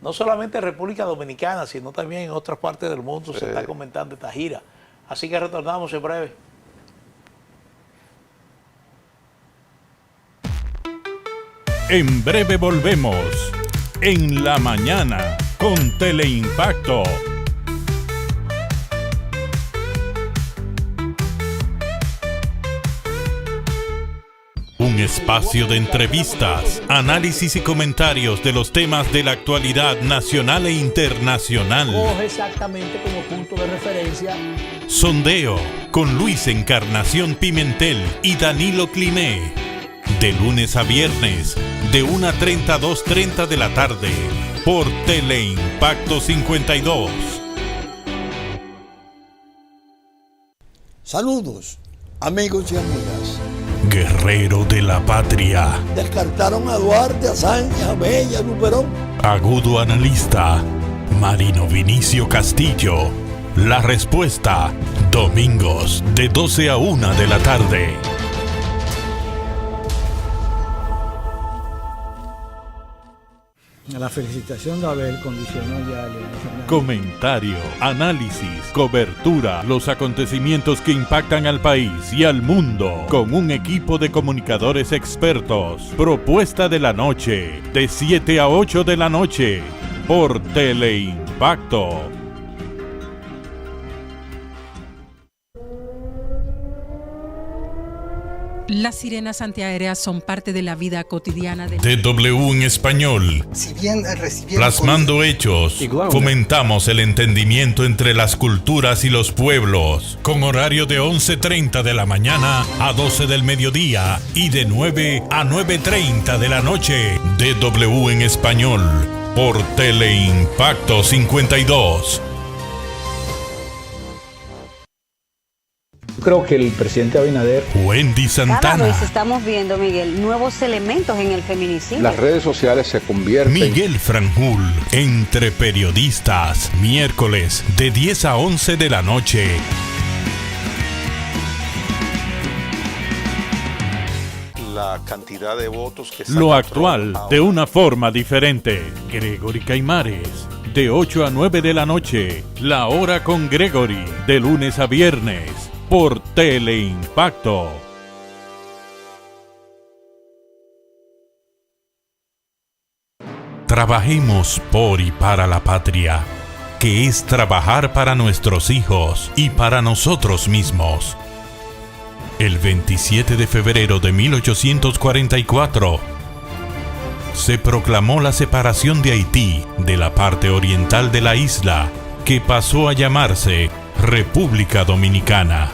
no solamente en República Dominicana, sino también en otras partes del mundo. Sí. Se está comentando esta gira. Así que retornamos en breve. En breve volvemos. En la mañana con Teleimpacto. Un espacio de entrevistas, análisis y comentarios de los temas de la actualidad nacional e internacional. Coge exactamente como punto de referencia. Sondeo con Luis Encarnación Pimentel y Danilo Cliné. De lunes a viernes, de 1:30 a 2:30 de la tarde, por Teleimpacto 52. Saludos, amigos y amigas. Guerrero de la patria. Descartaron a Duarte, a Sánchez, a Bella, a Luperón. Agudo analista, Marino Vinicio Castillo. La respuesta, domingos de 12 a 1 de la tarde. La felicitación de Abel condicionó ya el emocional. Comentario, análisis, cobertura, los acontecimientos que impactan al país y al mundo, con un equipo de comunicadores expertos. Propuesta de la noche, de 7 a 8 de la noche, por Teleimpacto. Las sirenas antiaéreas son parte de la vida cotidiana de DW en español. Si bien recibieron Plasmando hechos, fomentamos el entendimiento entre las culturas y los pueblos, con horario de 11:30 de la mañana a 12 del mediodía y de 9 a 9:30 de la noche. DW en español, por Teleimpacto 52. Creo que el presidente Abinader. Wendy Cada Santana. vez estamos viendo, Miguel, nuevos elementos en el feminicidio. Las redes sociales se convierten. Miguel Franjul, entre periodistas, miércoles de 10 a 11 de la noche. La cantidad de votos que Lo saca actual Trump de ahora. una forma diferente. Gregory Caimares, de 8 a 9 de la noche. La hora con Gregory, de lunes a viernes, por Teleimpacto. Trabajemos por y para la patria, que es trabajar para nuestros hijos y para nosotros mismos. El 27 de febrero de 1844, se proclamó la separación de Haití de la parte oriental de la isla, que pasó a llamarse República Dominicana,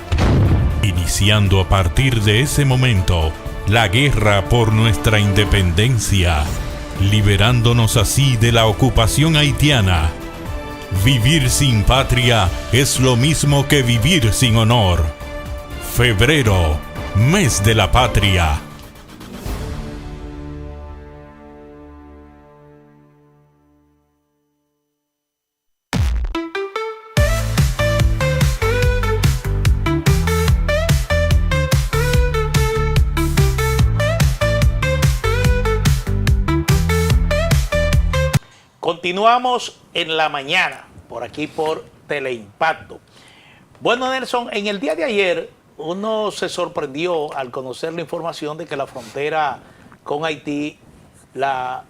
iniciando a partir de ese momento la guerra por nuestra independencia, liberándonos así de la ocupación haitiana. Vivir sin patria es lo mismo que vivir sin honor. Febrero, mes de la patria. Continuamos en la mañana, por aquí por Teleimpacto. Bueno, Nelson, en el día de ayer uno se sorprendió al conocer la información de que la frontera con Haití, la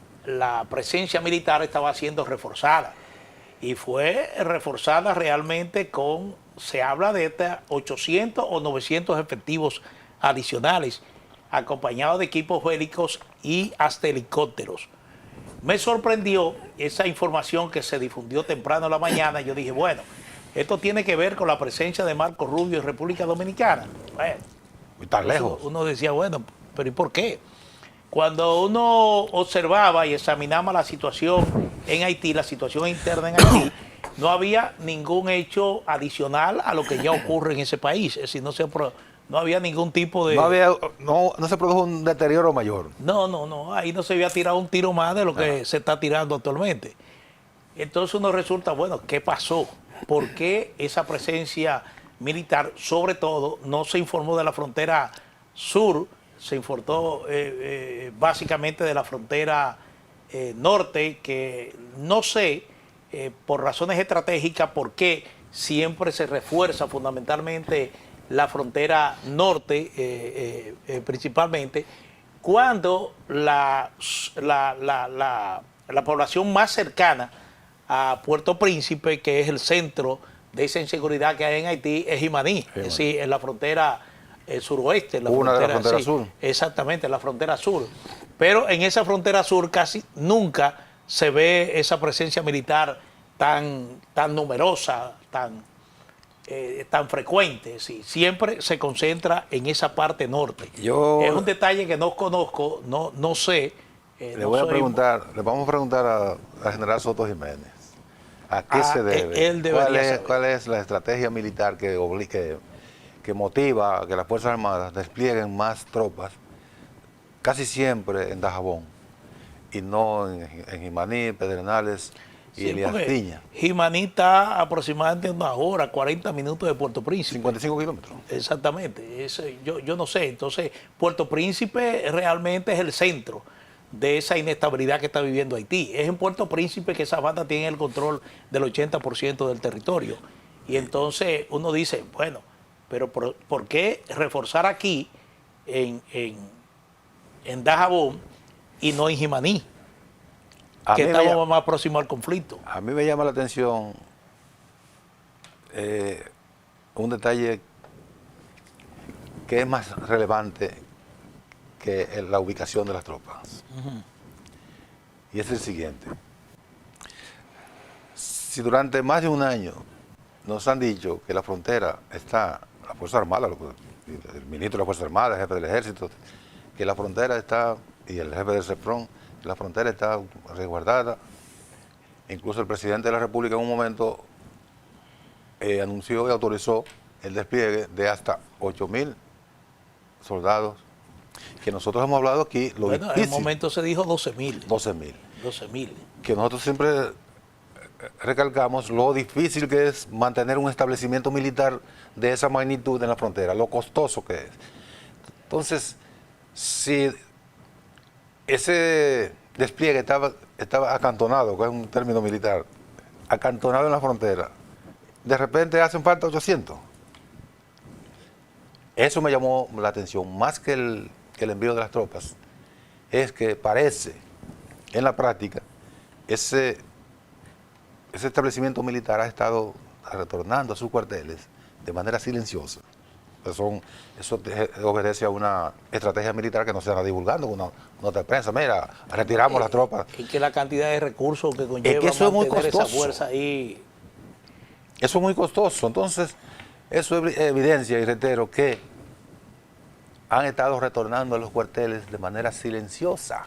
presencia militar estaba siendo reforzada. Y fue reforzada realmente con, se habla de 800 o 900 efectivos adicionales, acompañados de equipos bélicos y hasta helicópteros. Me sorprendió esa información que se difundió temprano en la mañana. Yo dije, bueno, esto tiene que ver con la presencia de Marco Rubio en República Dominicana. Bueno, Tan lejos. uno decía, bueno, pero ¿y por qué? Cuando uno observaba y examinaba la situación en Haití, la situación interna en Haití, no había ningún hecho adicional a lo que ya ocurre en ese país. Es decir, no había ningún tipo de... No se produjo un deterioro mayor. No, ahí no se había tirado un tiro más de lo que se está tirando actualmente. Entonces uno resulta, bueno, ¿qué pasó? ¿Por qué esa presencia militar, sobre todo, no se informó de la frontera sur, se informó básicamente de la frontera norte, que no sé, por razones estratégicas, por qué siempre se refuerza fundamentalmente la frontera norte, principalmente, cuando la población más cercana a Puerto Príncipe, que es el centro de esa inseguridad que hay en Haití, es Jimaní, es decir, en la frontera el suroeste, la Una de la frontera sí, sur. exactamente, la frontera sur. Pero en esa frontera sur casi nunca se ve esa presencia militar tan numerosa, tan frecuente. Sí. Siempre se concentra en esa parte norte. Es un detalle que no conozco, no sé. Le vamos a preguntar al general Soto Jiménez. ¿A qué se debe? Él debería saber. ¿Cuál es la estrategia militar que motiva a que las Fuerzas Armadas desplieguen más tropas, casi siempre en Dajabón, y no en Jimaní, Pedernales y Elías Piña? Jimaní está aproximadamente una hora, 40 minutos de Puerto Príncipe. 55 kilómetros. Exactamente. Yo no sé. Entonces, Puerto Príncipe realmente es el centro de esa inestabilidad que está viviendo Haití. Es en Puerto Príncipe que esa banda tiene el control del 80% del territorio. Y entonces uno dice, bueno, pero ¿por qué reforzar aquí en Dajabón y no en Jimaní? Que estamos más próximos al conflicto. A mí me llama la atención un detalle que es más relevante que la ubicación de las tropas. Y es el siguiente. Si durante más de un año nos han dicho que la frontera está, la Fuerza Armada, el ministro de la Fuerza Armada, el jefe del Ejército, que la frontera está, y el jefe del CEPRON, que la frontera está resguardada. Incluso el presidente de la República en un momento anunció y autorizó el despliegue de hasta 8.000 soldados, que nosotros hemos hablado aquí. Bueno, en un momento se dijo 12.000. 12.000. Que nosotros siempre recalcamos lo difícil que es mantener un establecimiento militar de esa magnitud en la frontera, lo costoso que es. Entonces, si ese despliegue estaba acantonado, que es un término militar, acantonado en la frontera, de repente hacen falta 800. Eso me llamó la atención, más que el envío de las tropas, es que parece, en la práctica, ese establecimiento militar ha estado retornando a sus cuarteles de manera silenciosa. Eso obedece a una estrategia militar que no se está divulgando, una nota de prensa. Mira, retiramos las tropas. Y que la cantidad de recursos que conlleva que eso mantener esa fuerza ahí. Eso es muy costoso. Entonces, eso evidencia, y reitero, que han estado retornando a los cuarteles de manera silenciosa,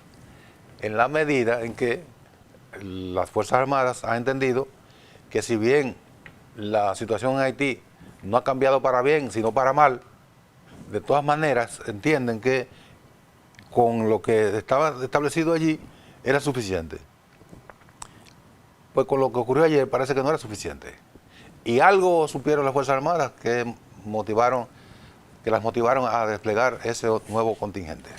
en la medida en que las Fuerzas Armadas han entendido que si bien la situación en Haití no ha cambiado para bien, sino para mal, de todas maneras entienden que con lo que estaba establecido allí era suficiente. Pues con lo que ocurrió ayer parece que no era suficiente. Y algo supieron las Fuerzas Armadas que las motivaron a desplegar ese nuevo contingente.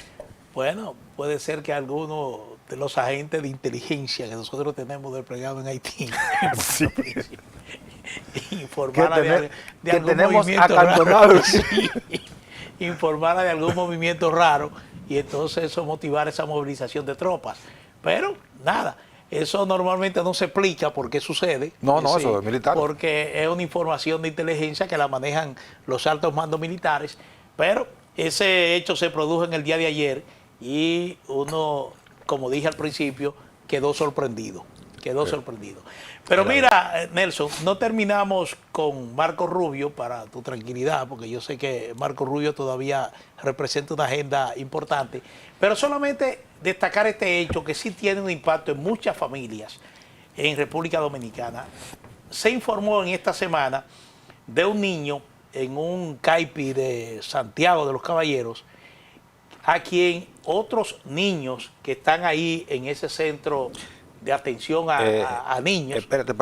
Bueno, puede ser que algunos de los agentes de inteligencia que nosotros tenemos desplegados en Haití Sí. informara de algún tenemos movimiento acantonados. raro, sí, informara de algún movimiento raro y entonces eso motivara esa movilización de tropas. Pero nada, eso normalmente no se explica por qué sucede. No, eso es militar. Porque es una información de inteligencia que la manejan los altos mandos militares, pero ese hecho se produjo en el día de ayer y uno, como dije al principio, quedó sorprendido. Pero mira, Nelson, no terminamos con Marco Rubio, para tu tranquilidad, porque yo sé que Marco Rubio todavía representa una agenda importante, pero solamente destacar este hecho que sí tiene un impacto en muchas familias en República Dominicana. Se informó en esta semana de un niño en un caipi de Santiago de los Caballeros, a quien otros niños que están ahí en ese centro de atención a niños. Espérate,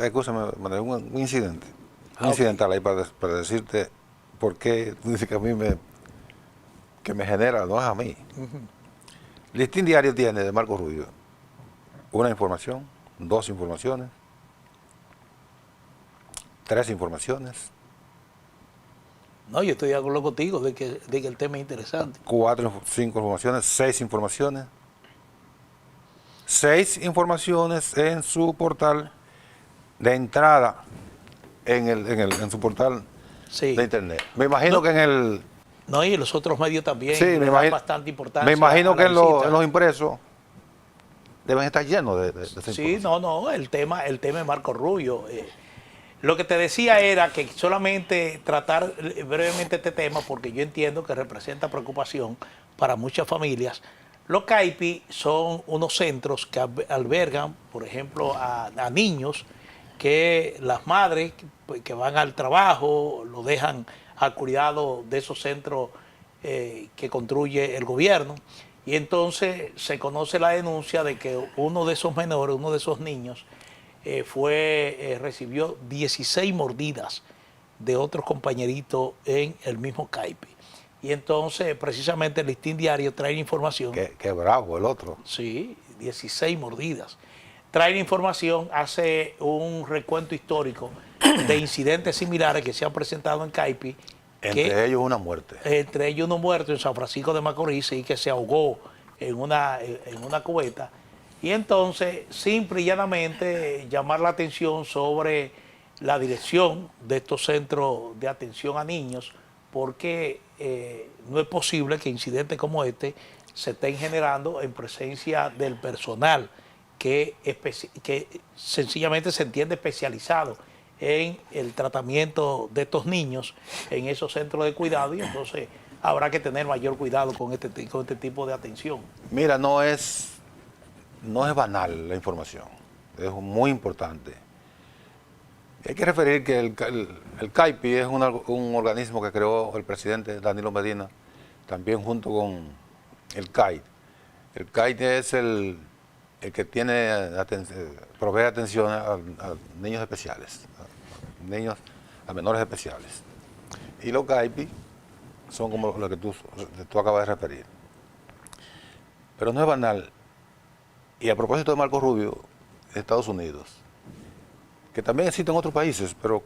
escúchame, un incidente. Un incidental ahí para decirte por qué tú dices que a mí que me genera, no es a mí. Listín Diario tiene de Marco Rubio una información, 2 informaciones, 3 informaciones. No, yo estoy de acuerdo contigo de que el tema es interesante. 4, 5 informaciones, 6 informaciones. 6 informaciones en su portal de entrada, en su portal Sí. de internet. Me imagino que en el... No, y los otros medios también Sí, le me dan imagino, bastante importancia. me imagino a la que en visita. los impresos deben estar llenos de esa Sí, información. no, el tema es Marco Rubio. Lo que te decía era que solamente tratar brevemente este tema, porque yo entiendo que representa preocupación para muchas familias. Los CAIPI son unos centros que albergan, por ejemplo, a niños que las madres que van al trabajo lo dejan al cuidado de esos centros que construye el gobierno. Y entonces se conoce la denuncia de que uno de esos menores, uno de esos niños, recibió 16 mordidas de otros compañeritos en el mismo CAIPI. Y entonces, precisamente, el Listín Diario trae información. Qué bravo el otro. Sí, 16 mordidas. Trae información, hace un recuento histórico de incidentes similares que se han presentado en CAIPI. Entre ellos una muerte. Entre ellos uno muerto en San Francisco de Macorís y que se ahogó en una cubeta. Y entonces, simple y llanamente, llamar la atención sobre la dirección de estos centros de atención a niños, porque no es posible que incidentes como este se estén generando en presencia del personal que sencillamente se entiende especializado en el tratamiento de estos niños en esos centros de cuidado, y entonces habrá que tener mayor cuidado con este tipo de atención. Mira, no es banal la información, es muy importante. Hay que referir que el CAIPI es un organismo que creó el presidente Danilo Medina, también junto con el CAIT. El CAIT es el que provee atención a niños especiales, a menores especiales. Y los CAIPI son como lo que tú acabas de referir. Pero no es banal. Y a propósito de Marco Rubio, Estados Unidos, que también existe en otros países, pero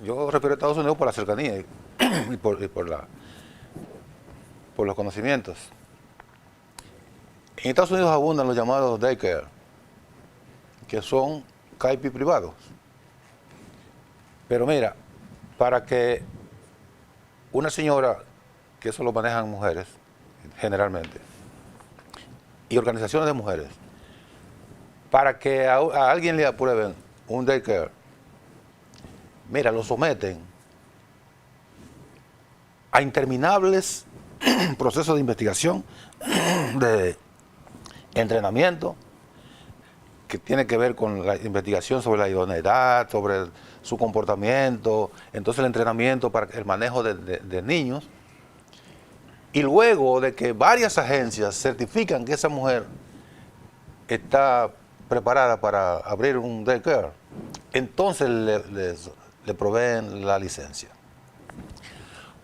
yo refiero a Estados Unidos por la cercanía y por los conocimientos. En Estados Unidos abundan los llamados daycare, que son CAIPI privados. Pero mira, para que una señora, que eso lo manejan mujeres generalmente, y organizaciones de mujeres, para que a alguien le aprueben un daycare, mira, lo someten a interminables procesos de investigación, de entrenamiento, que tiene que ver con la investigación sobre la idoneidad, sobre su comportamiento, entonces el entrenamiento para el manejo de niños. Y luego de que varias agencias certifican que esa mujer está preparada para abrir un daycare, entonces le proveen la licencia.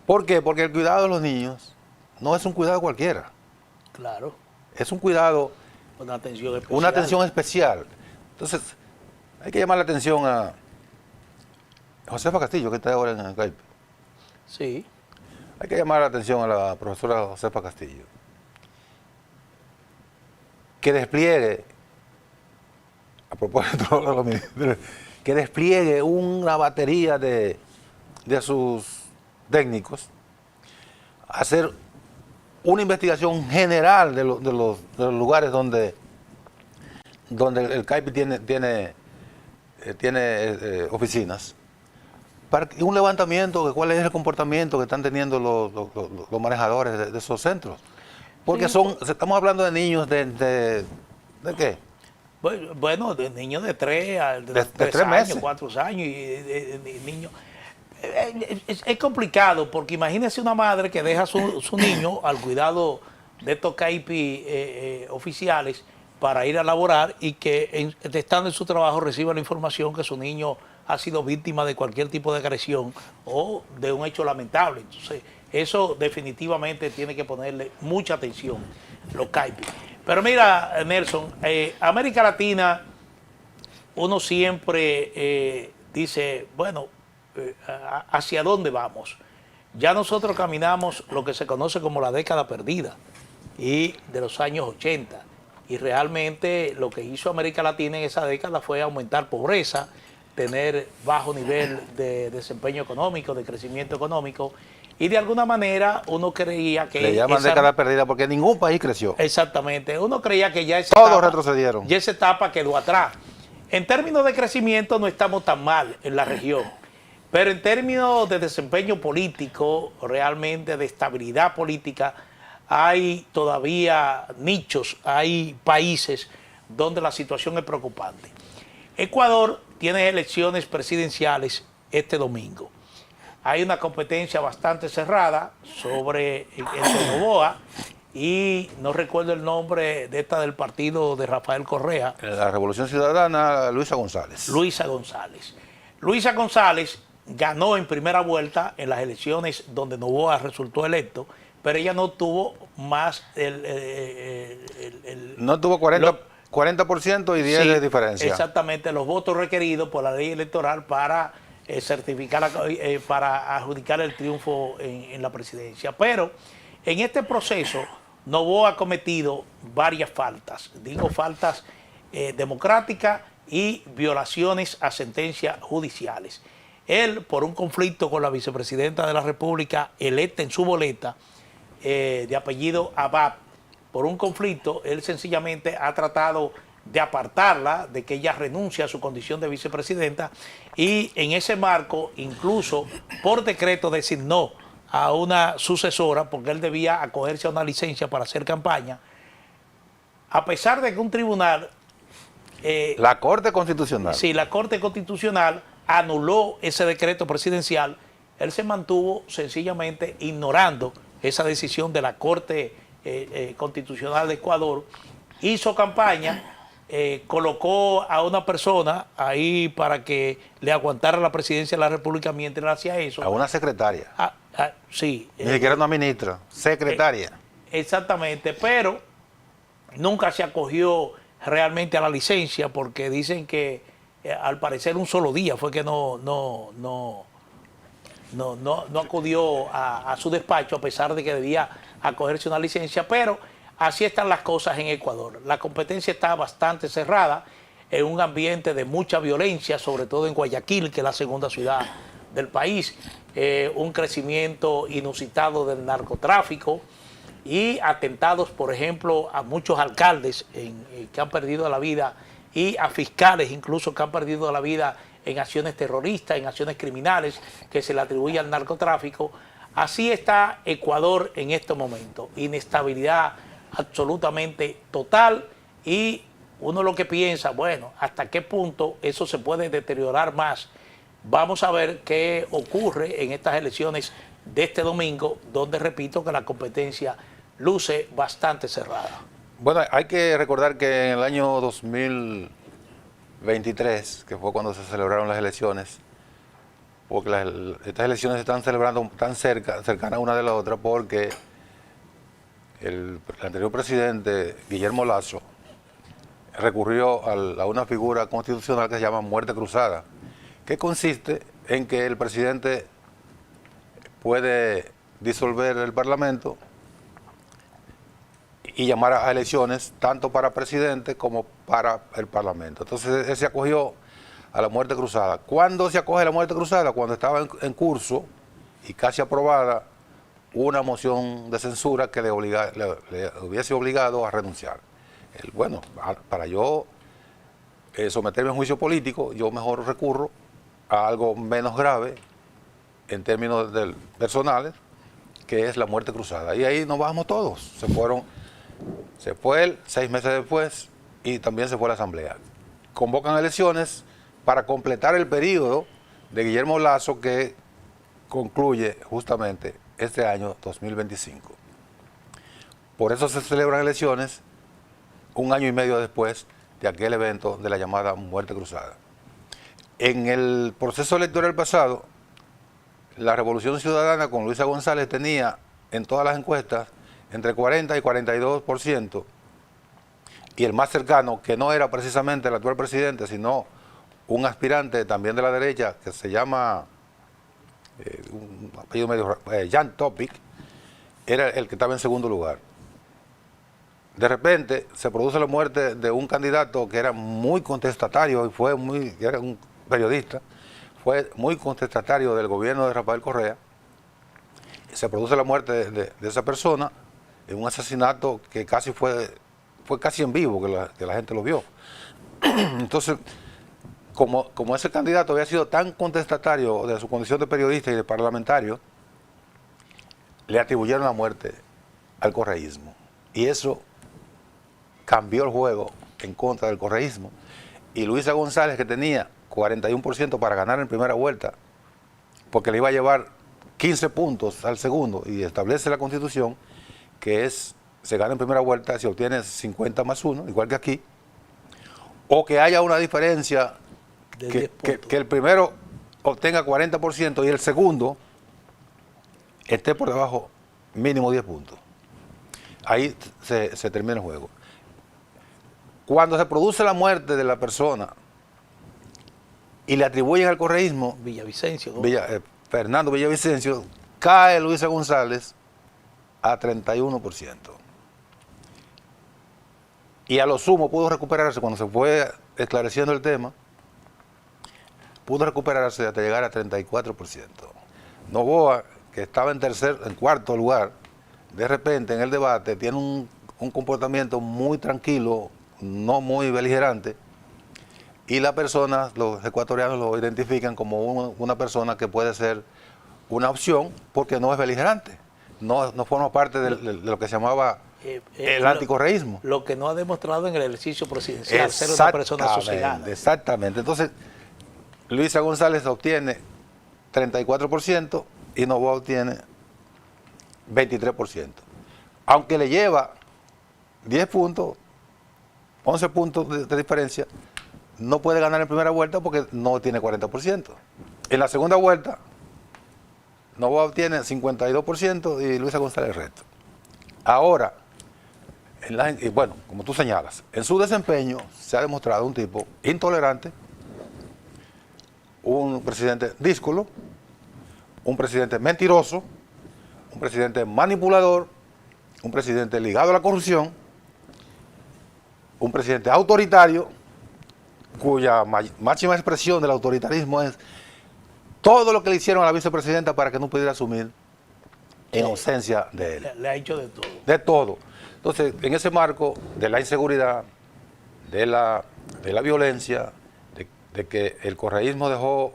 ¿Por qué? Porque el cuidado de los niños no es un cuidado cualquiera. Claro. Es un cuidado, Una atención especial. una atención especial. Entonces, hay que llamar la atención a Josefa Castillo, que está ahora en el CAIPI. Sí. Hay que llamar la atención a la profesora Josefa Castillo, que despliegue, a propósito de los ministros, que despliegue una batería de sus técnicos, hacer una investigación general de los lugares donde el CAIPI tiene oficinas, para un levantamiento de cuál es el comportamiento que están teniendo los manejadores de esos centros. Porque Sí. Estamos hablando de niños ¿de qué? Bueno, de niños de 3 a De 3 3 años, meses. 4 años, y niños. Es complicado, porque imagínese una madre que deja su niño al cuidado de estos CAIPI oficiales para ir a laborar, y que estando en su trabajo reciba la información que su niño ha sido víctima de cualquier tipo de agresión o de un hecho lamentable. Entonces, eso definitivamente tiene que ponerle mucha atención los CAIPI. Pero mira, Nelson, América Latina, uno siempre dice, bueno, ¿hacia dónde vamos? Ya nosotros caminamos lo que se conoce como la década perdida y de los años 80. Y realmente lo que hizo América Latina en esa década fue aumentar pobreza, tener bajo nivel de desempeño económico, de crecimiento económico, y de alguna manera uno creía que... Le llaman década perdida porque ningún país creció. Exactamente, uno creía que ya todos retrocedieron. Ya esa etapa quedó atrás. En términos de crecimiento no estamos tan mal en la región, pero en términos de desempeño político, realmente de estabilidad política, hay todavía nichos, hay países donde la situación es preocupante. Ecuador tiene elecciones presidenciales este domingo. Hay una competencia bastante cerrada entre Noboa y no recuerdo el nombre de esta del partido de Rafael Correa. La Revolución Ciudadana, Luisa González. Luisa González. Luisa González ganó en primera vuelta en las elecciones donde Noboa resultó electo, pero ella no tuvo más no tuvo 40% y 10 sí, de diferencia. Exactamente, los votos requeridos por la ley electoral para certificar, para adjudicar el triunfo en la presidencia. Pero en este proceso, Noboa ha cometido varias faltas. Digo faltas democráticas y violaciones a sentencias judiciales. Él, por un conflicto con la vicepresidenta de la República, electa en su boleta, de apellido Abad, por un conflicto, él sencillamente ha tratado de apartarla, de que ella renuncie a su condición de vicepresidenta, y en ese marco, incluso por decreto, designó a una sucesora, porque él debía acogerse a una licencia para hacer campaña, a pesar de que un tribunal... la Corte Constitucional. Sí, la Corte Constitucional anuló ese decreto presidencial. Él se mantuvo sencillamente ignorando esa decisión de la Corte Constitucional de Ecuador, hizo campaña, colocó a una persona ahí para que le aguantara la presidencia de la República mientras hacía eso. A una secretaria. Sí. Ni siquiera una ministra, secretaria. Exactamente, pero nunca se acogió realmente a la licencia porque dicen que al parecer un solo día fue que no acudió a su despacho, a pesar de que debía acogerse una licencia. Pero así están las cosas en Ecuador. La competencia está bastante cerrada, en un ambiente de mucha violencia, sobre todo en Guayaquil, que es la segunda ciudad del país, un crecimiento inusitado del narcotráfico y atentados, por ejemplo, a muchos alcaldes que han perdido la vida, y a fiscales incluso que han perdido la vida en acciones terroristas, en acciones criminales que se le atribuye al narcotráfico. Así está Ecuador en estos momentos, inestabilidad absolutamente total, y uno lo que piensa, bueno, ¿hasta qué punto eso se puede deteriorar más? Vamos a ver qué ocurre en estas elecciones de este domingo, donde repito que la competencia luce bastante cerrada. Bueno, hay que recordar que en el año 2023, que fue cuando se celebraron las elecciones, porque estas elecciones se están celebrando tan cercanas una de la otra, porque el anterior presidente, Guillermo Lasso, recurrió a una figura constitucional que se llama muerte cruzada, que consiste en que el presidente puede disolver el Parlamento y llamar a elecciones tanto para presidente como para el Parlamento. Entonces él se acogió a la muerte cruzada. ¿Cuándo se acoge a la muerte cruzada? Cuando estaba en curso y casi aprobada una moción de censura que le hubiese obligado a renunciar. Bueno, para yo someterme a un juicio político, yo mejor recurro a algo menos grave en términos personales, que es la muerte cruzada. Y ahí nos bajamos todos. Se fue él 6 meses después y también se fue la Asamblea. Convocan elecciones para completar el periodo de Guillermo Lasso, que concluye justamente este año 2025. Por eso se celebran elecciones 1 año y medio después de aquel evento de la llamada muerte cruzada. En el proceso electoral pasado, la Revolución Ciudadana con Luisa González tenía en todas las encuestas entre 40 y 42%, y el más cercano, que no era precisamente el actual presidente, sino un aspirante también de la derecha, que se llama, un apellido medio, Jan Topic, era el que estaba en segundo lugar. De repente se produce la muerte de un candidato que era muy contestatario y era un periodista, fue muy contestatario del gobierno de Rafael Correa. Se produce la muerte de esa persona en un asesinato que casi fue casi en vivo, que la gente lo vio. Entonces, como ese candidato había sido tan contestatario de su condición de periodista y de parlamentario, le atribuyeron la muerte al correísmo. Y eso cambió el juego en contra del correísmo. Y Luisa González, que tenía 41% para ganar en primera vuelta, porque le iba a llevar 15 puntos al segundo, y establece la Constitución que se gana en primera vuelta si obtiene 50 más 1, igual que aquí, o que haya una diferencia que el primero obtenga 40% y el segundo esté por debajo mínimo 10 puntos. Ahí se termina el juego. Cuando se produce la muerte de la persona y le atribuyen al correísmo, Villavicencio, ¿no? Fernando Villavicencio, cae Luisa González a 31%. Y a lo sumo pudo recuperarse, cuando se fue esclareciendo el tema, pudo recuperarse hasta llegar a 34%. Noboa, que estaba en cuarto lugar, de repente en el debate tiene un comportamiento muy tranquilo, no muy beligerante, y las personas, los ecuatorianos lo identifican como una persona que puede ser una opción porque no es beligerante, no forma parte de lo que se llamaba el anticorreísmo. Lo que no ha demostrado en el ejercicio presidencial, ser una persona sosegada. Exactamente. Entonces, Luisa González obtiene 34% y Noboa obtiene 23%. Aunque le lleva 10 puntos, 11 puntos de diferencia, no puede ganar en primera vuelta porque no tiene 40%. En la segunda vuelta, Noboa obtiene 52% y Luisa González el resto. Ahora, y bueno, como tú señalas, en su desempeño se ha demostrado un tipo intolerante, un presidente díscolo, un presidente mentiroso, un presidente manipulador, un presidente ligado a la corrupción, un presidente autoritario, cuya máxima expresión del autoritarismo es todo lo que le hicieron a la vicepresidenta para que no pudiera asumir en ausencia de él. Le ha hecho de todo. De todo. Entonces, en ese marco de la inseguridad, de la violencia, de que el correísmo dejó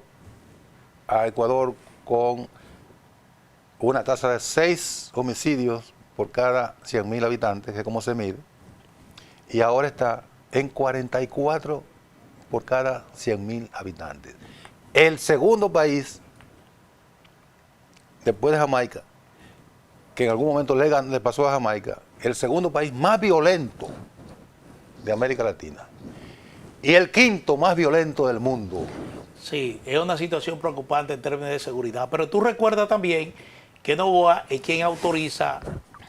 a Ecuador con una tasa de 6 homicidios por cada 100.000 habitantes, que es como se mide, y ahora está en 44 por cada 100.000 habitantes. El segundo país, después de Jamaica, que en algún momento le pasó a Jamaica, el segundo país más violento de América Latina y el quinto más violento del mundo. Sí, es una situación preocupante en términos de seguridad, pero tú recuerdas también que Noboa es quien autoriza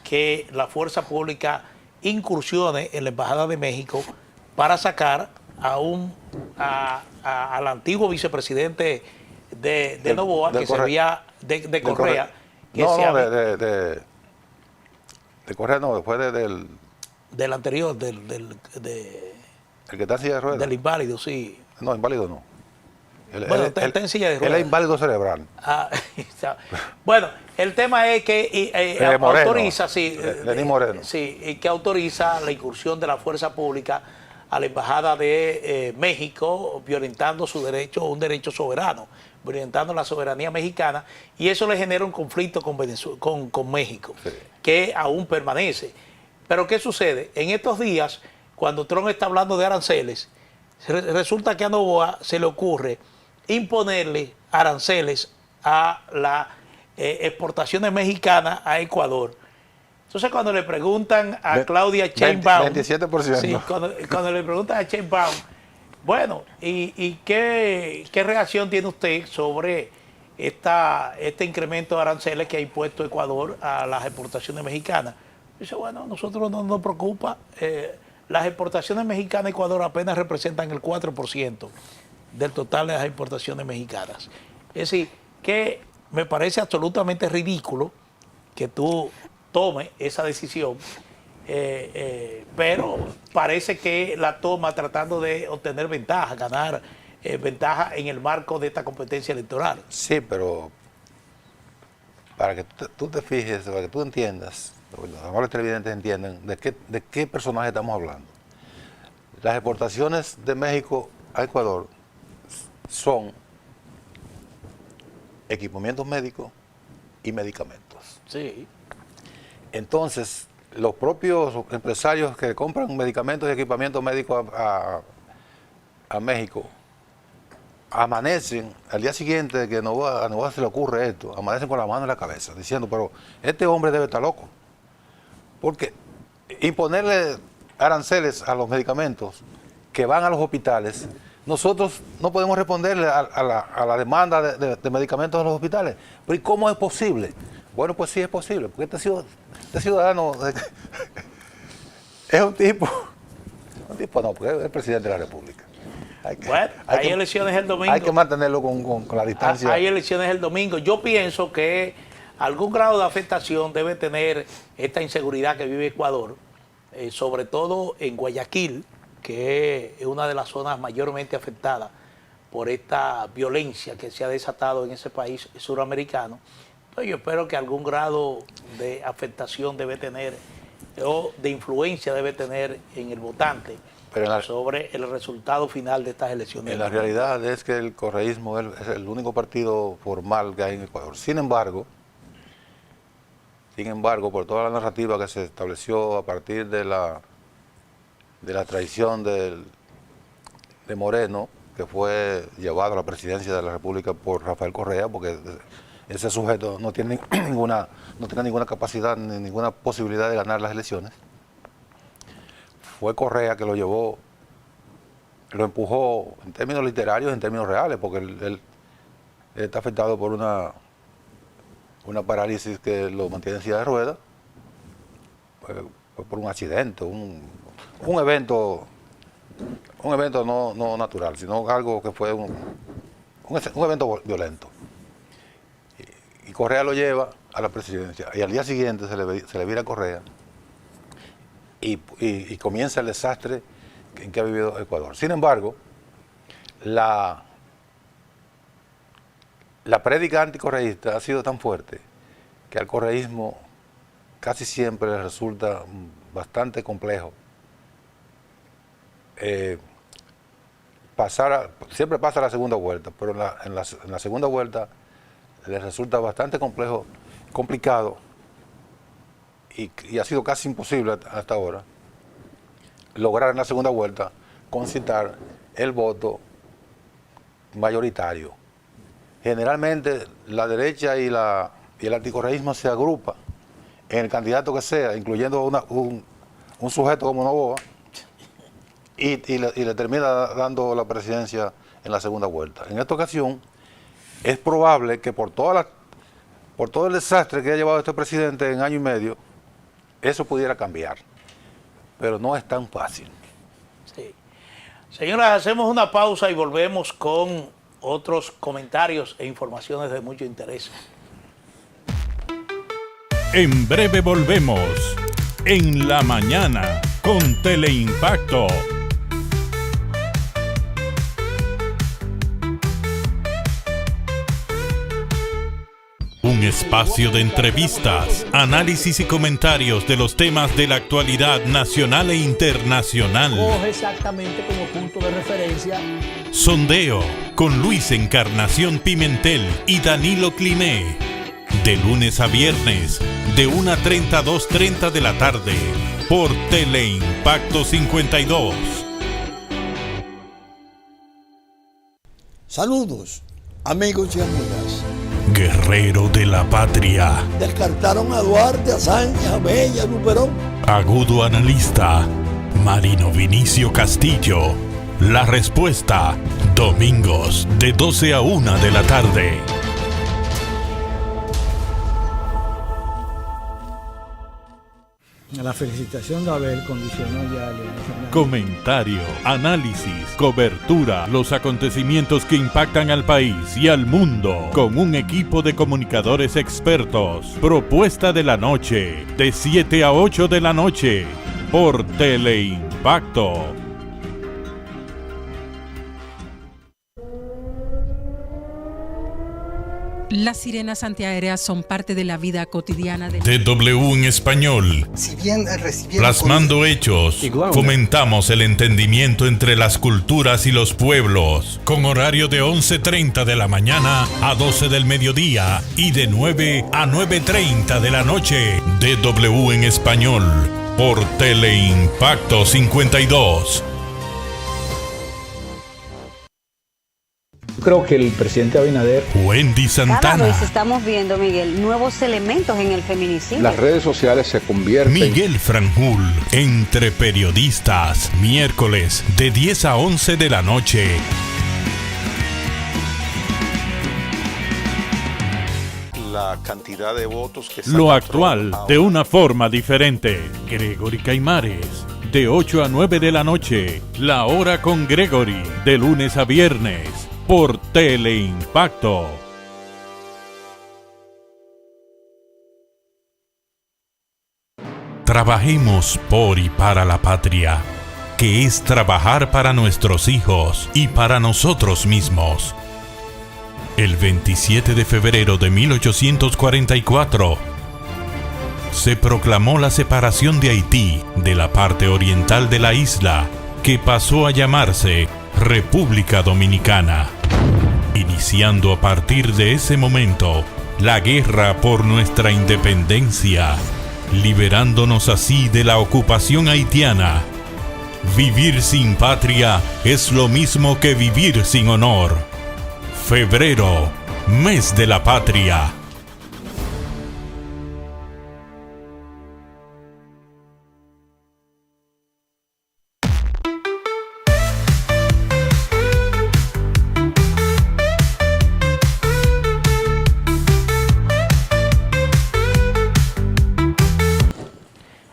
que la fuerza pública incursione en la Embajada de México para sacar al antiguo vicepresidente de Noboa, que servía de Correa. De Correa no, después del anterior, el que está en silla de ruedas. del inválido, sí. No, inválido no. Bueno, está en silla de ruedas. Él es inválido cerebral. Bueno, el tema es que Moreno, autoriza, sí, Lenín Moreno. Sí, que autoriza la incursión de la fuerza pública a la Embajada de México, violentando su derecho, un derecho soberano, violentando la soberanía mexicana, y eso le genera un conflicto con México, sí, que aún permanece. Pero ¿qué sucede? En estos días, cuando Trump está hablando de aranceles, resulta que a Noboa se le ocurre imponerle aranceles a las exportaciones mexicanas a Ecuador. Entonces, cuando le preguntan a Claudia Sheinbaum, 27%. Sí, cuando le preguntan a Sheinbaum, bueno, ¿y qué reacción tiene usted sobre este incremento de aranceles que ha impuesto Ecuador a las exportaciones mexicanas? Dice, bueno, a nosotros no nos preocupa. Las exportaciones mexicanas a Ecuador apenas representan el 4% del total de las exportaciones mexicanas. Es decir, que me parece absolutamente ridículo que tú tome esa decisión, pero parece que la toma tratando de obtener ventaja, ganar ventaja en el marco de esta competencia electoral. Sí, pero para que tú te fijes, para que tú entiendas, los amables televidentes entiendan de qué personaje estamos hablando. Las exportaciones de México a Ecuador son equipamientos médicos y medicamentos. Sí. Entonces, los propios empresarios que compran medicamentos y equipamientos médicos a México amanecen al día siguiente de que a Novoa se le ocurre esto, amanecen con la mano en la cabeza, diciendo, pero este hombre debe estar loco. Porque imponerle aranceles a los medicamentos que van a los hospitales, nosotros no podemos responderle a la demanda de medicamentos en los hospitales. Pero ¿y cómo es posible? Bueno, pues sí es posible, porque este ciudadano es un tipo no, porque es el presidente de la República. Hay elecciones el domingo. Hay que mantenerlo con la distancia. Hay elecciones el domingo. Yo pienso que algún grado de afectación debe tener esta inseguridad que vive Ecuador, sobre todo en Guayaquil, que es una de las zonas mayormente afectadas por esta violencia que se ha desatado en ese país suramericano. Entonces yo espero que algún grado de afectación debe tener, o de influencia debe tener en el votante sobre el resultado final de estas elecciones. La realidad es que el correísmo es el único partido formal que hay en Ecuador. Sin embargo, por toda la narrativa que se estableció a partir de la traición de Moreno, que fue llevado a la presidencia de la República por Rafael Correa, porque ese sujeto no tiene ninguna capacidad ni ninguna posibilidad de ganar las elecciones. Fue Correa que lo llevó, lo empujó en términos literarios, en términos reales, porque él está afectado por una parálisis que lo mantiene en silla de ruedas, por un accidente, un evento no natural, sino algo que fue un evento violento. Y Correa lo lleva a la presidencia, y al día siguiente se le vira a Correa, y comienza el desastre en que ha vivido Ecuador. Sin embargo, la prédica anticorreísta ha sido tan fuerte que al correísmo casi siempre le resulta bastante complejo siempre pasa la segunda vuelta, pero en la segunda vuelta le resulta bastante complicado y ha sido casi imposible hasta ahora lograr en la segunda vuelta concitar el voto mayoritario. Generalmente la derecha y el anticorreísmo se agrupa en el candidato que sea, incluyendo un sujeto como Novoa, y le termina dando la presidencia en la segunda vuelta. En esta ocasión es probable que por todo el desastre que ha llevado este presidente en año y medio, eso pudiera cambiar, pero no es tan fácil. Sí. Señoras, hacemos una pausa y volvemos con otros comentarios e informaciones de mucho interés. En breve volvemos en la mañana con Teleimpacto. Un espacio de entrevistas, análisis y comentarios de los temas de la actualidad nacional e internacional. Coge exactamente como punto de referencia. Sondeo con Luis Encarnación Pimentel y Danilo Cliné. De lunes a viernes, de 1:30 a 2:30 de la tarde, por Teleimpacto 52. Saludos, amigos y amigas. Guerrero de la patria. Descartaron a Duarte, a Sánchez, a Bella, a Luperón. Agudo analista, Marino Vinicio Castillo. La respuesta, domingos de 12 a 1 de la tarde. La felicitación de Abel condicionó ya a Leonel Fernández. Comentario, análisis, cobertura, los acontecimientos que impactan al país y al mundo, con un equipo de comunicadores expertos. Propuesta de la noche, de 7 a 8 de la noche, por Teleimpacto. Las sirenas antiaéreas son parte de la vida cotidiana de DW en español. Si bien recibieron Plasmando hechos, fomentamos el entendimiento entre las culturas y los pueblos, con horario de 11:30 de la mañana a 12 del mediodía y de 9 a 9:30 de la noche. DW en español, por Teleimpacto 52. Creo que el presidente Abinader, Wendy Cada Santana, vez estamos viendo, Miguel, nuevos elementos en el feminicidio. las redes sociales se convierten Miguel Franjul, entre periodistas, miércoles de 10 a 11 de la noche. La cantidad de votos que Lo saca actual Trump ahora. de una forma diferente. Gregory Caimares, de 8 a 9 de la noche. La hora con Gregory, de lunes a viernes, por Teleimpacto. Trabajemos por y para la patria, que es trabajar para nuestros hijos y para nosotros mismos. El 27 de febrero de 1844 se proclamó la separación de Haití de la parte oriental de la isla, que pasó a llamarse República Dominicana, iniciando a partir de ese momento la guerra por nuestra independencia, liberándonos así de la ocupación haitiana. Vivir sin patria es lo mismo que vivir sin honor. Febrero, mes de la patria.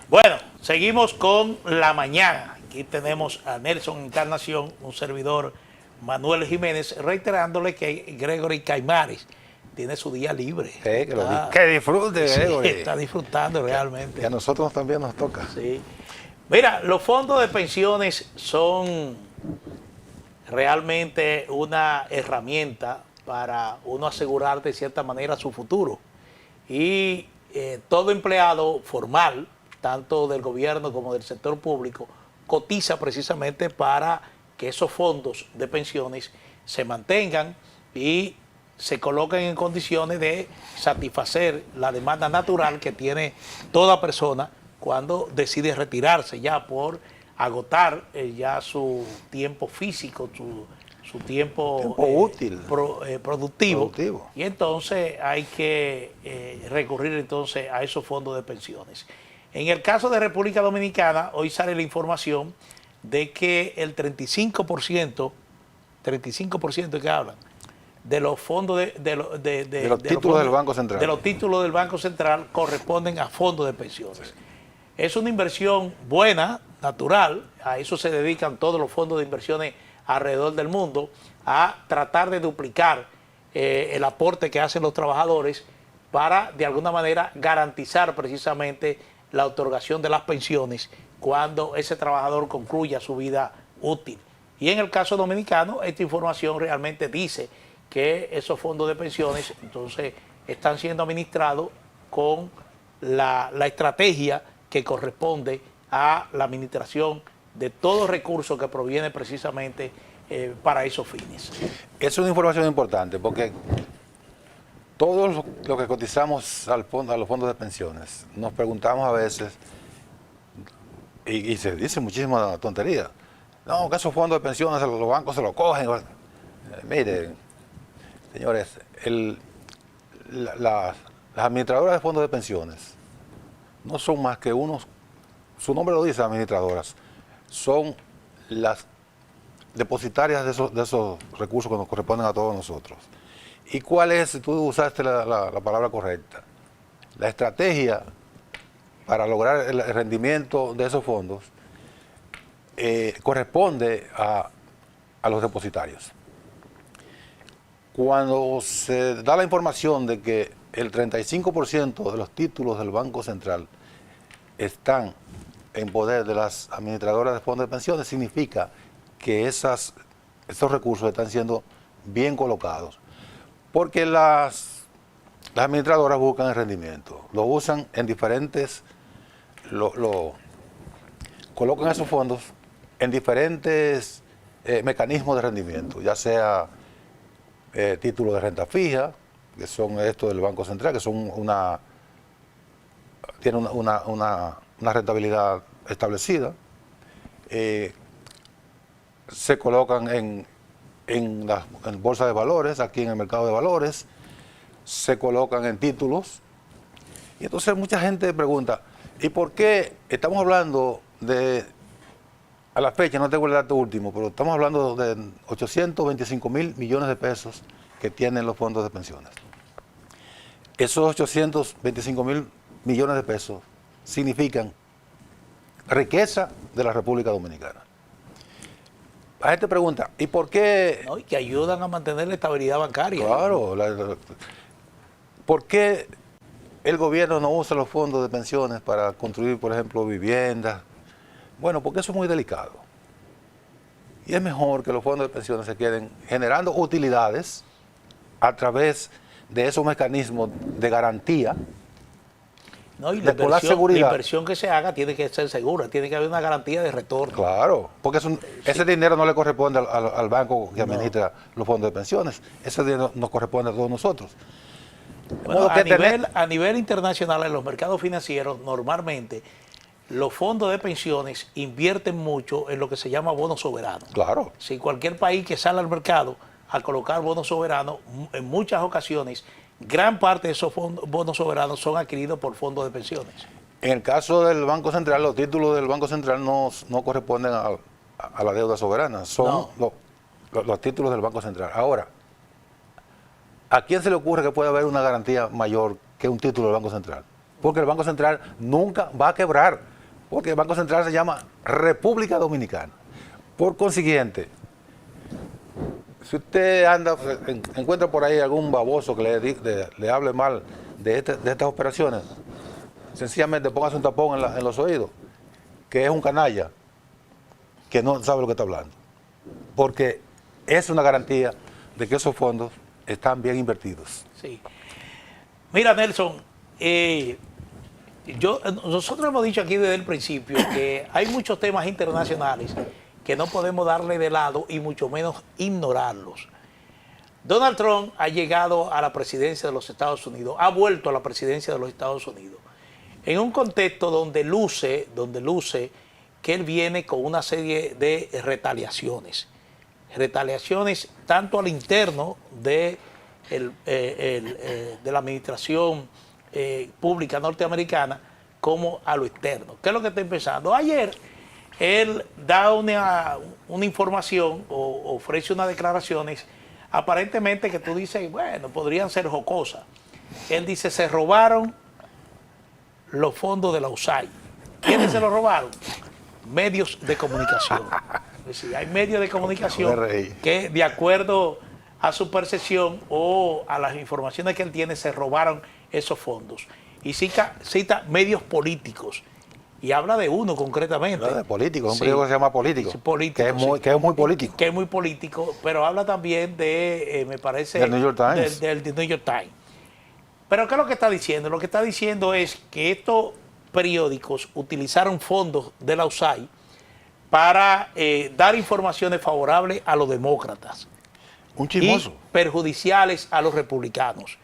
Bueno, seguimos con la mañana. Aquí tenemos a Nelson Encarnación, un servidor Manuel Jiménez, reiterándole que Gregory Caimares tiene su día libre. Que disfrute, Sí, Gregory. está disfrutando realmente. Y a nosotros también nos toca. Sí. Mira, los fondos de pensiones son realmente una herramienta para uno asegurar de cierta manera su futuro. Y todo empleado formal, tanto del gobierno como del sector público, cotiza precisamente para que esos fondos de pensiones se mantengan y se coloquen en condiciones de satisfacer la demanda natural que tiene toda persona cuando decide retirarse ya por agotar ya su tiempo físico, su tiempo útil, productivo. Y entonces hay que recurrir entonces a esos fondos de pensiones. En el caso de República Dominicana, hoy sale la información de que el 35% que hablan de los fondos de los títulos del Banco Central. De los títulos del Banco Central corresponden a fondos de pensiones. Sí. Es una inversión buena, natural, a eso se dedican todos los fondos de inversiones alrededor del mundo, a tratar de duplicar el aporte que hacen los trabajadores para de alguna manera garantizar precisamente la otorgación de las pensiones cuando ese trabajador concluya su vida útil. Y en el caso dominicano, esta información realmente dice que esos fondos de pensiones entonces están siendo administrados con la estrategia que corresponde a la administración de todo recurso que proviene precisamente para esos fines. Es una información importante porque todos los que cotizamos a los fondos de pensiones, nos preguntamos a veces, y se dice muchísima tontería, no, que esos fondos de pensiones los bancos se los cogen. Miren, señores, las administradoras de fondos de pensiones no son más que unos, su nombre lo dice, administradoras, son las depositarias de esos recursos que nos corresponden a todos nosotros. ¿Y cuál es, tú usaste la palabra correcta, la estrategia para lograr el rendimiento de esos fondos? Corresponde a los depositarios. Cuando se da la información de que el 35% de los títulos del Banco Central están en poder de las administradoras de fondos de pensiones, significa que esos recursos están siendo bien colocados. Porque las las administradoras buscan el rendimiento. Lo usan en diferentes, colocan esos fondos en diferentes mecanismos de rendimiento, ya sea títulos de renta fija, que son estos del Banco Central, que son tienen una rentabilidad establecida. Se colocan en bolsa de valores, aquí en el mercado de valores, se colocan en títulos. Y entonces mucha gente pregunta, ¿y por qué estamos hablando de, a la fecha, no tengo el dato último, pero estamos hablando de 825.000 millones de pesos que tienen los fondos de pensiones? Esos 825.000 millones de pesos significan riqueza de la República Dominicana. La gente pregunta, ¿y por qué? ¿No? Y que ayudan a mantener la estabilidad bancaria. Claro, ¿por qué el gobierno no usa los fondos de pensiones para construir, por ejemplo, viviendas? Bueno, porque eso es muy delicado. Y es mejor que los fondos de pensiones se queden generando utilidades a través de esos mecanismos de garantía. No, y de por la la seguridad. inversión que se haga tiene que ser segura, tiene que haber una garantía de retorno. Claro, porque ese dinero no le corresponde al banco que administra los fondos de pensiones, ese dinero nos corresponde a todos nosotros. Bueno, a nivel internacional, en los mercados financieros, normalmente los fondos de pensiones invierten mucho en lo que se llama bonos soberanos. Claro. Si cualquier país que sale al mercado a colocar bonos soberanos, en muchas ocasiones, gran parte de esos bonos soberanos son adquiridos por fondos de pensiones. En el caso del Banco Central, los títulos del Banco Central no corresponden a la deuda soberana, son los títulos del Banco Central. Ahora, ¿a quién se le ocurre que puede haber una garantía mayor que un título del Banco Central? Porque el Banco Central nunca va a quebrar, porque el Banco Central se llama República Dominicana. Por consiguiente, si usted encuentra por ahí algún baboso que le hable mal de estas operaciones, sencillamente póngase un tapón en los oídos, que es un canalla, que no sabe lo que está hablando. Porque es una garantía de que esos fondos están bien invertidos. Sí. Mira, Nelson, nosotros hemos dicho aquí desde el principio que hay muchos temas internacionales que no podemos darle de lado y mucho menos ignorarlos. Donald Trump ha llegado a la presidencia de los Estados Unidos, ha vuelto a la presidencia de los Estados Unidos, en un contexto donde luce que él viene con una serie de retaliaciones tanto al interno de la administración pública norteamericana como a lo externo. ¿Qué es lo que está empezando? Ayer él da una información o ofrece unas declaraciones aparentemente que tú dices, bueno, podrían ser jocosas. Él dice, se robaron los fondos de la USAID. ¿Quiénes se los robaron? Medios de comunicación. Es decir, hay medios de comunicación que, de acuerdo a su percepción o a las informaciones que él tiene, se robaron esos fondos. Y cita medios políticos. Y habla de uno concretamente. No, de político, un periódico que se llama Político. Político, que es muy político. Que es muy político, pero habla también de, me parece... del New York Times. Del New York Times. Pero ¿qué es lo que está diciendo? Lo que está diciendo es que estos periódicos utilizaron fondos de la USAID para dar informaciones favorables a los demócratas. Un chismoso. Y perjudiciales a los republicanos.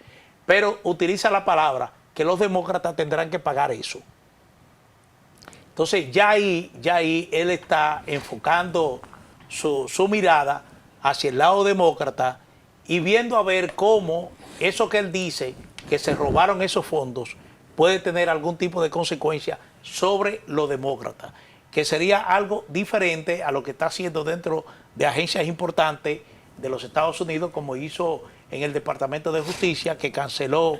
Pero utiliza la palabra que los demócratas tendrán que pagar eso. Entonces ya ahí él está enfocando su mirada hacia el lado demócrata y viendo a ver cómo eso que él dice, que se robaron esos fondos, puede tener algún tipo de consecuencia sobre los demócratas, que sería algo diferente a lo que está haciendo dentro de agencias importantes de los Estados Unidos, como hizo en el Departamento de Justicia, que canceló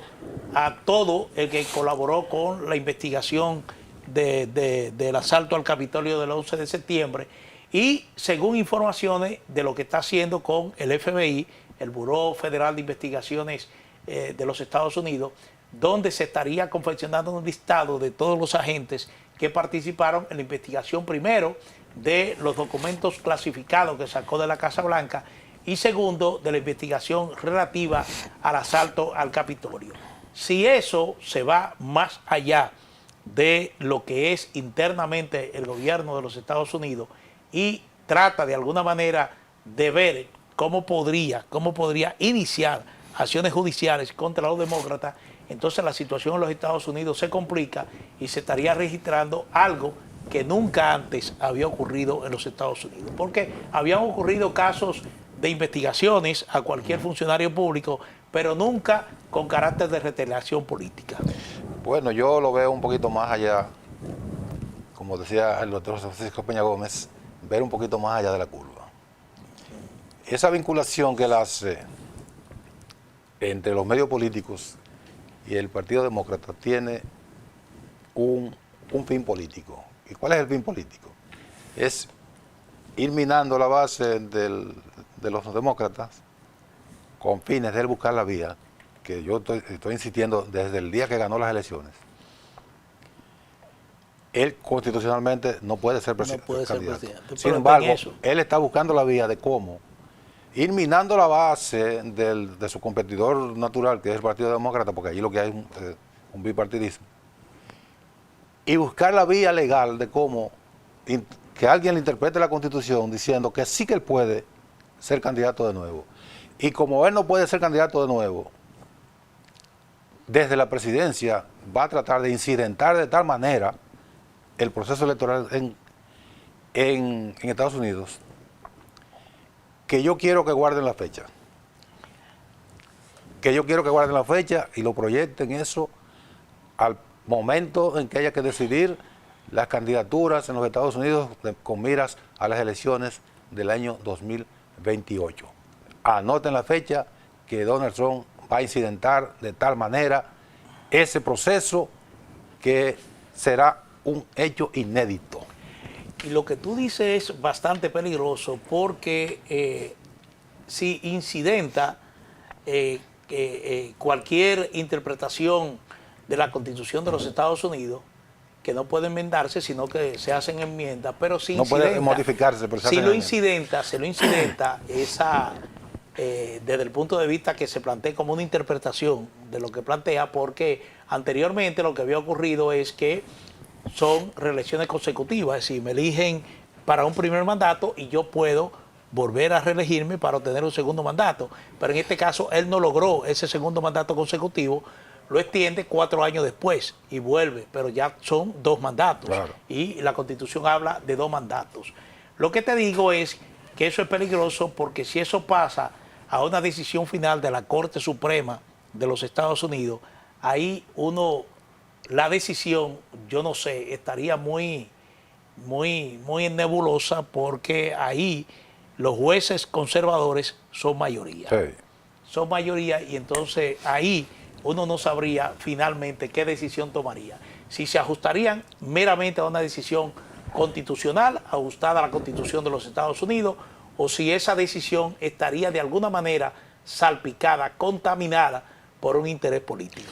a todo el que colaboró con la investigación del asalto al Capitolio del 11 de septiembre y según informaciones de lo que está haciendo con el FBI, el Buró Federal de Investigaciones de los Estados Unidos, donde se estaría confeccionando un listado de todos los agentes que participaron en la investigación, primero, de los documentos clasificados que sacó de la Casa Blanca y segundo, de la investigación relativa al asalto al Capitolio. Si eso se va más allá de lo que es internamente el gobierno de los Estados Unidos y trata de alguna manera de ver cómo podría iniciar acciones judiciales contra los demócratas, entonces la situación en los Estados Unidos se complica y se estaría registrando algo que nunca antes había ocurrido en los Estados Unidos, porque habían ocurrido casos de investigaciones a cualquier funcionario público, pero nunca con carácter de retaliación política. Bueno, yo lo veo un poquito más allá, como decía el doctor Francisco Peña Gómez, ver un poquito más allá de la curva. Esa vinculación que él hace entre los medios políticos y el Partido Demócrata tiene un fin político. ¿Y cuál es el fin político? Es ir minando la base de los demócratas con fines de él buscar la vía, que yo estoy insistiendo desde el día que ganó las elecciones. Él constitucionalmente no puede ser presidente. Sin embargo, él está buscando la vía de cómo ir minando la base de su competidor natural, que es el Partido Demócrata, porque allí lo que hay es un bipartidismo, y buscar la vía legal de cómo que alguien le interprete la Constitución diciendo que sí que él puede ser candidato de nuevo. Y como él no puede ser candidato de nuevo, desde la presidencia va a tratar de incidentar de tal manera el proceso electoral en Estados Unidos, que yo quiero que guarden la fecha. Que yo quiero que guarden la fecha y lo proyecten eso al momento en que haya que decidir las candidaturas en los Estados Unidos con miras a las elecciones del año 2028. Anoten la fecha que Donald Trump va a incidentar de tal manera ese proceso que será un hecho inédito. Y lo que tú dices es bastante peligroso porque si incidenta cualquier interpretación de la Constitución de los Estados Unidos, que no puede enmendarse, sino que se hacen enmiendas, pero si no puede modificarse, pero se lo incidenta esa desde el punto de vista que se plantea como una interpretación de lo que plantea, porque anteriormente lo que había ocurrido es que son reelecciones consecutivas, es decir, me eligen para un primer mandato y yo puedo volver a reelegirme para obtener un segundo mandato, pero en este caso él no logró ese segundo mandato consecutivo, lo extiende 4 años después y vuelve, pero ya son 2 mandatos. Claro. Y la Constitución habla de 2 mandatos. Lo que te digo es que eso es peligroso porque si eso pasa a una decisión final de la Corte Suprema de los Estados Unidos, ahí la decisión, yo no sé, estaría muy nebulosa porque ahí los jueces conservadores son mayoría. Sí. Son mayoría y entonces ahí uno no sabría finalmente qué decisión tomaría. Si se ajustarían meramente a una decisión constitucional, ajustada a la Constitución de los Estados Unidos, o si esa decisión estaría de alguna manera salpicada, contaminada por un interés político.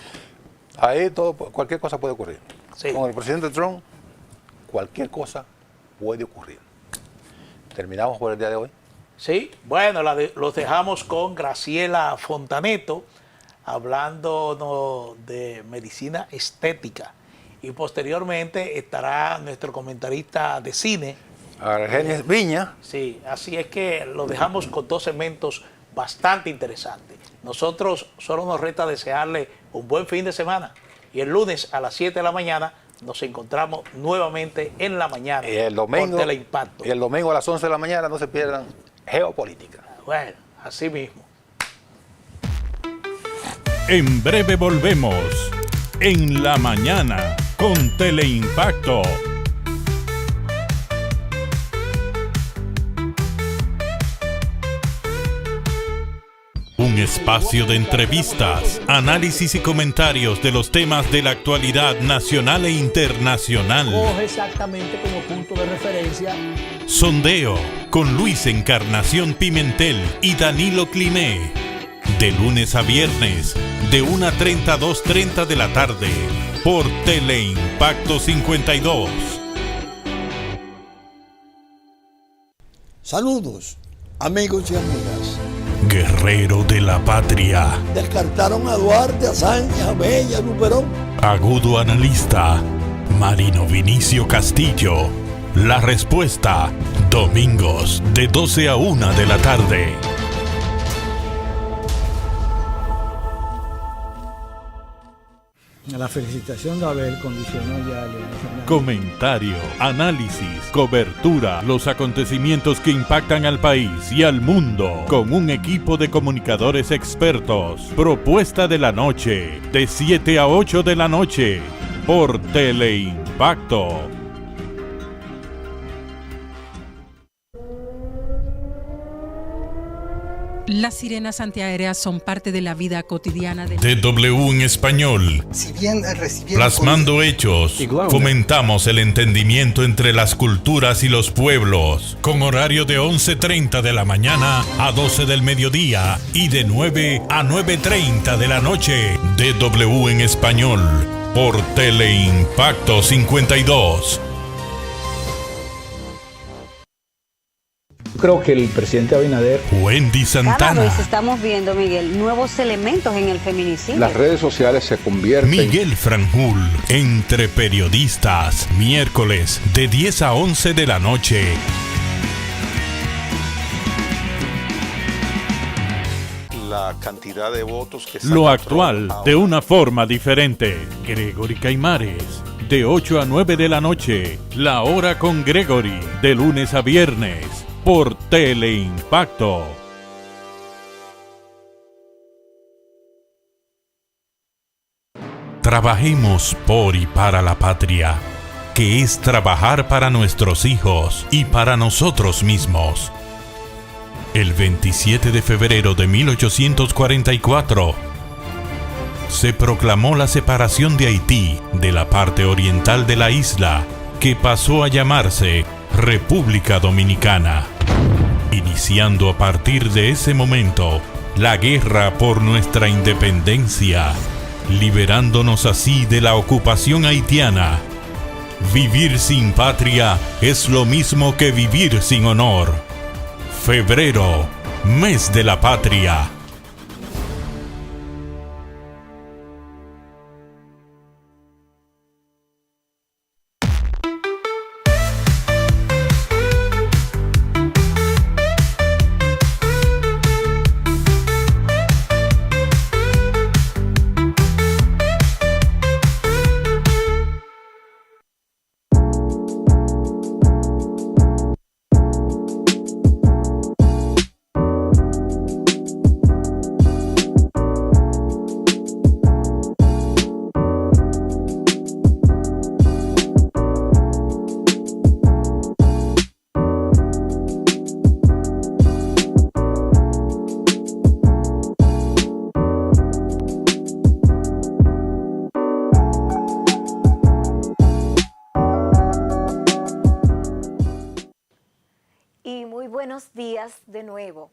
Ahí cualquier cosa puede ocurrir. Sí. Con el presidente Trump, cualquier cosa puede ocurrir. ¿Terminamos por el día de hoy? Sí, bueno, los dejamos con Graciela Fontaneto, hablando de medicina estética. Y posteriormente estará nuestro comentarista de cine, Argenis Viña. Sí, así es que lo dejamos con 2 segmentos bastante interesantes. Nosotros solo nos resta desearle un buen fin de semana. Y el lunes a las 7 de la mañana nos encontramos nuevamente en la mañana. Y el domingo, por Teleimpacto. Y el domingo a las 11 de la mañana no se pierdan Geopolítica. Bueno, así mismo. En breve volvemos. En la mañana con Teleimpacto. Un espacio de entrevistas, análisis y comentarios de los temas de la actualidad nacional e internacional. Coge exactamente como punto de referencia. Sondeo con Luis Encarnación Pimentel y Danilo Cliné. De lunes a viernes, de 1:30 a 2:30 de la tarde, por Teleimpacto 52. Saludos, amigos y amigas. guerrero de la patria, Descartaron a Duarte, a Sánchez, a Mella, a Luperón. agudo analista, Marino Vinicio Castillo. La respuesta, domingos de 12 a 1 de la tarde. La felicitación de Abel condicionó ya a Leonel Fernández. Comentario, análisis, cobertura, los acontecimientos que impactan al país y al mundo con un equipo de comunicadores expertos. Propuesta de la noche, de 7 a 8 de la noche, por Teleimpacto. Las sirenas antiaéreas son parte de la vida cotidiana de DW en español. Si bien recibieron Plasmando hechos, fomentamos el entendimiento entre las culturas y los pueblos, con horario de 11:30 de la mañana a 12 del mediodía y de 9 a 9:30 de la noche. DW en español, por Teleimpacto 52. Creo que el presidente Abinader, Wendy Cada Santana, vez estamos viendo, Miguel, nuevos elementos en el feminicidio. las redes sociales se convierten. Miguel Franjul, entre periodistas, miércoles de 10 a 11 de la noche. La cantidad de votos que Lo actual de una forma diferente. Gregory Caimares, de 8 a 9 de la noche. La hora con Gregory, de lunes a viernes, por Teleimpacto. Trabajemos por y para la patria, que es trabajar para nuestros hijos y para nosotros mismos. El 27 de febrero de 1844, se proclamó la separación de Haití de la parte oriental de la isla, que pasó a llamarse República Dominicana, iniciando a partir de ese momento la guerra por nuestra independencia, liberándonos así de la ocupación haitiana. Vivir sin patria es lo mismo que vivir sin honor. Febrero, mes de la patria. Buenos días de nuevo.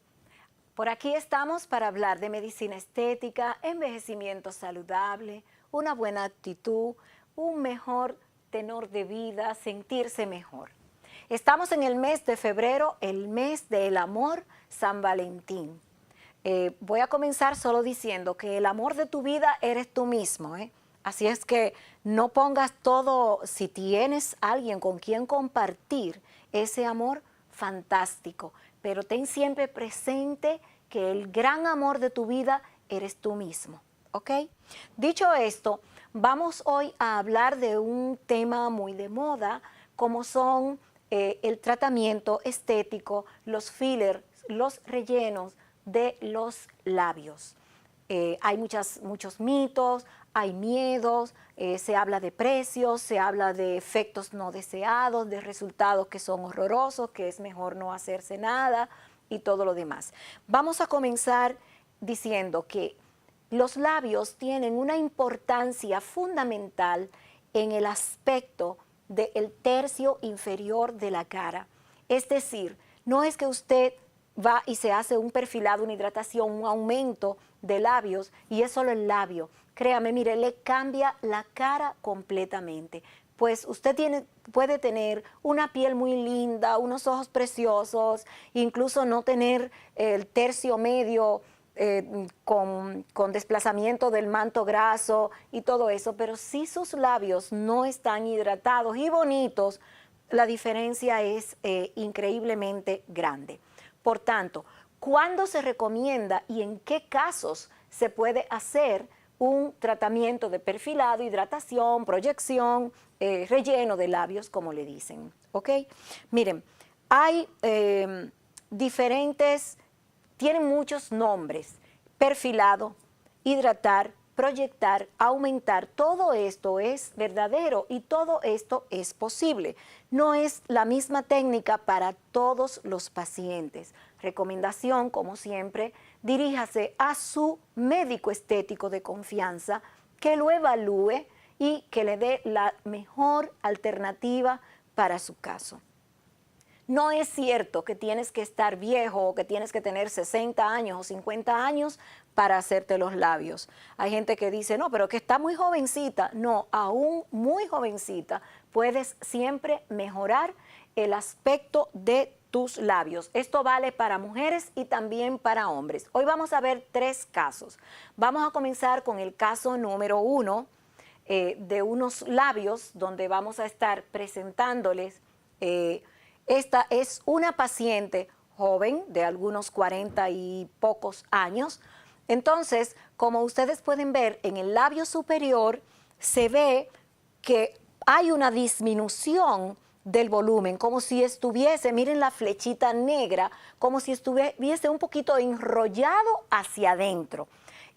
Por aquí estamos para hablar de medicina estética, envejecimiento saludable, una buena actitud, un mejor tenor de vida, sentirse mejor. Estamos en el mes de febrero, el mes del amor, San Valentín. Voy a comenzar solo diciendo que el amor de tu vida eres tú mismo, ¿eh? Así es que no pongas todo, si tienes alguien con quien compartir ese amor, fantástico, pero ten siempre presente que el gran amor de tu vida eres tú mismo, ¿ok? Dicho esto, vamos hoy a hablar de un tema muy de moda, como son el tratamiento estético, los fillers, los rellenos de los labios. Hay muchos mitos, hay miedos, se habla de precios, se habla de efectos no deseados, de resultados que son horrorosos, que es mejor no hacerse nada y todo lo demás. Vamos a comenzar diciendo que los labios tienen una importancia fundamental en el aspecto del tercio inferior de la cara. Es decir, no es que usted va y se hace un perfilado, una hidratación, un aumento de labios y es solo el labio. Créame, mire, le cambia la cara completamente. pues usted puede tener una piel muy linda, unos ojos preciosos, incluso no tener el tercio medio con desplazamiento del manto graso y todo eso, pero si sus labios no están hidratados y bonitos, la diferencia es increíblemente grande. Por tanto, ¿cuándo se recomienda y en qué casos se puede hacer un tratamiento de perfilado, hidratación, proyección, relleno de labios, como le dicen? ¿Ok? Miren, hay tienen muchos nombres: perfilado, hidratar, proyectar, aumentar. Todo esto es verdadero y todo esto es posible. No es la misma técnica para todos los pacientes. Recomendación, como siempre, diríjase a su médico estético de confianza, que lo evalúe y que le dé la mejor alternativa para su caso. No es cierto que tienes que estar viejo o que tienes que tener 60 años o 50 años para hacerte los labios. Hay gente que dice, no, pero que está muy jovencita. No, aún muy jovencita puedes siempre mejorar el aspecto de tus labios. Esto vale para mujeres y también para hombres. Hoy vamos a ver 3 casos. Vamos a comenzar con el caso número 1 de unos labios donde vamos a estar presentándoles. Esta es una paciente joven de algunos 40 y pocos años. Entonces, como ustedes pueden ver, en el labio superior se ve que hay una disminución del volumen, como si estuviese, miren la flechita negra, como si estuviese un poquito enrollado hacia adentro.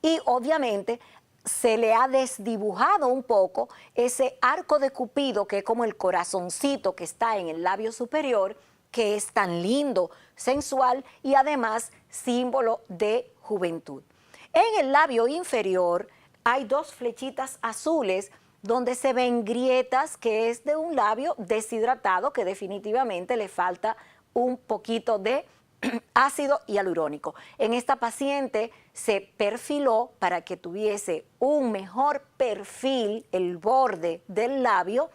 Y obviamente se le ha desdibujado un poco ese arco de Cupido, que es como el corazoncito que está en el labio superior, que es tan lindo, sensual y además símbolo de juventud. En el labio inferior hay 2 flechitas azules donde se ven grietas, que es de un labio deshidratado, que definitivamente le falta un poquito de ácido hialurónico. En esta paciente se perfiló para que tuviese un mejor perfil el borde del labio,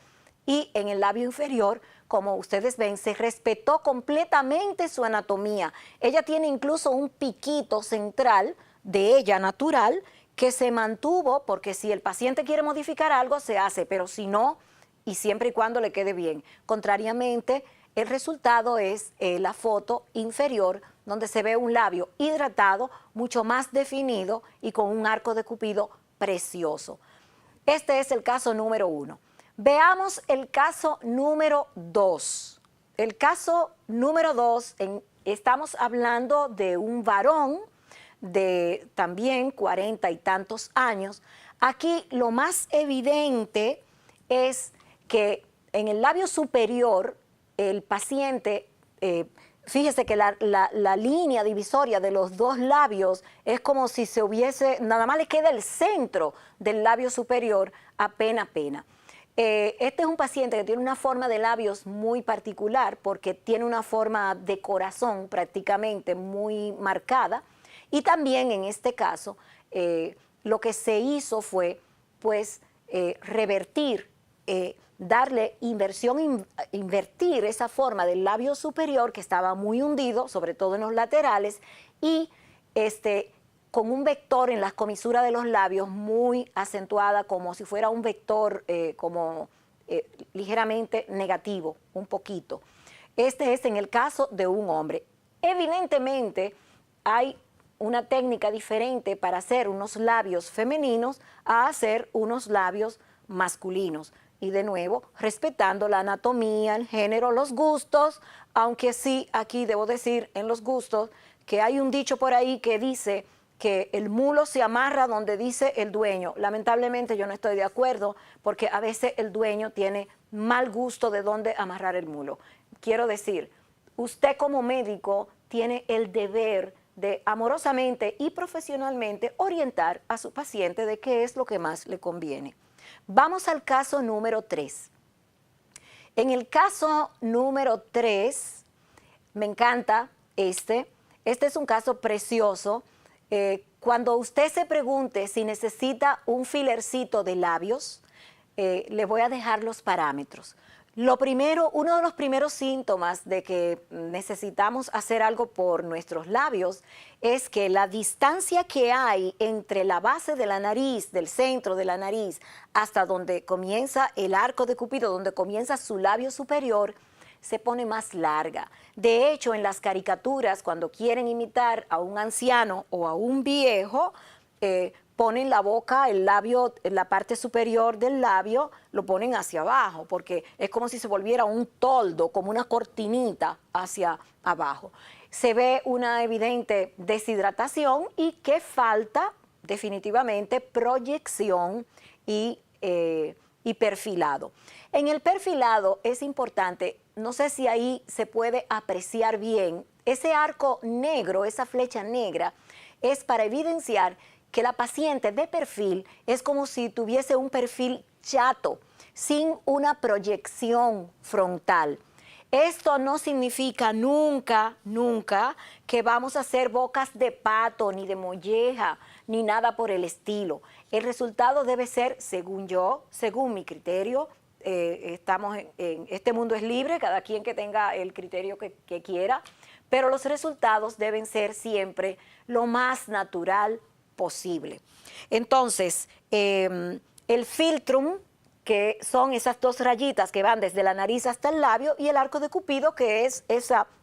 y en el labio inferior, como ustedes ven, se respetó completamente su anatomía. Ella tiene incluso un piquito central de ella natural que se mantuvo, porque si el paciente quiere modificar algo se hace, pero si no, y siempre y cuando le quede bien. Contrariamente, el resultado es la foto inferior, donde se ve un labio hidratado, mucho más definido y con un arco de Cupido precioso. Este es el caso número 1. Veamos el caso número 2. El caso número 2, estamos hablando de un varón de también 40 y tantos años. Aquí lo más evidente es que en el labio superior, el paciente, fíjese que la línea divisoria de los 2 labios es como si se hubiese, nada más le queda el centro del labio superior apenas. Este es un paciente que tiene una forma de labios muy particular, porque tiene una forma de corazón prácticamente muy marcada, y también en este caso lo que se hizo fue pues revertir, darle invertir esa forma del labio superior, que estaba muy hundido, sobre todo en los laterales, y con un vector en las comisuras de los labios muy acentuada, como si fuera un vector ligeramente negativo, un poquito. Este es en el caso de un hombre. Evidentemente hay una técnica diferente para hacer unos labios femeninos a hacer unos labios masculinos. Y de nuevo, respetando la anatomía, el género, los gustos, aunque sí, aquí debo decir en los gustos que hay un dicho por ahí que dice que el mulo se amarra donde dice el dueño. Lamentablemente yo no estoy de acuerdo, porque a veces el dueño tiene mal gusto de dónde amarrar el mulo. Quiero decir, usted como médico tiene el deber de amorosamente y profesionalmente orientar a su paciente de qué es lo que más le conviene. Vamos al caso número 3. En el caso número 3, me encanta este es un caso precioso. Cuando usted se pregunte si necesita un filercito de labios, les voy a dejar los parámetros. Lo primero, uno de los primeros síntomas de que necesitamos hacer algo por nuestros labios es que la distancia que hay entre la base de la nariz, del centro de la nariz, hasta donde comienza el arco de Cupido, donde comienza su labio superior, se pone más larga. De hecho, en las caricaturas, cuando quieren imitar a un anciano o a un viejo, ponen la boca, el labio, la parte superior del labio, lo ponen hacia abajo, porque es como si se volviera un toldo, como una cortinita hacia abajo. Se ve una evidente deshidratación y que falta definitivamente proyección y perfilado. En el perfilado es importante, no sé si ahí se puede apreciar bien, ese arco negro, esa flecha negra, es para evidenciar que la paciente de perfil es como si tuviese un perfil chato, sin una proyección frontal. Esto no significa nunca, nunca que vamos a hacer bocas de pato, ni de molleja, ni nada por el estilo. El resultado debe ser, según yo, según mi criterio, estamos en este mundo es libre, cada quien que tenga el criterio que quiera, pero los resultados deben ser siempre lo más natural posible. Entonces, el filtrum, que son esas dos rayitas que van desde la nariz hasta el labio, y el arco de Cupido, que es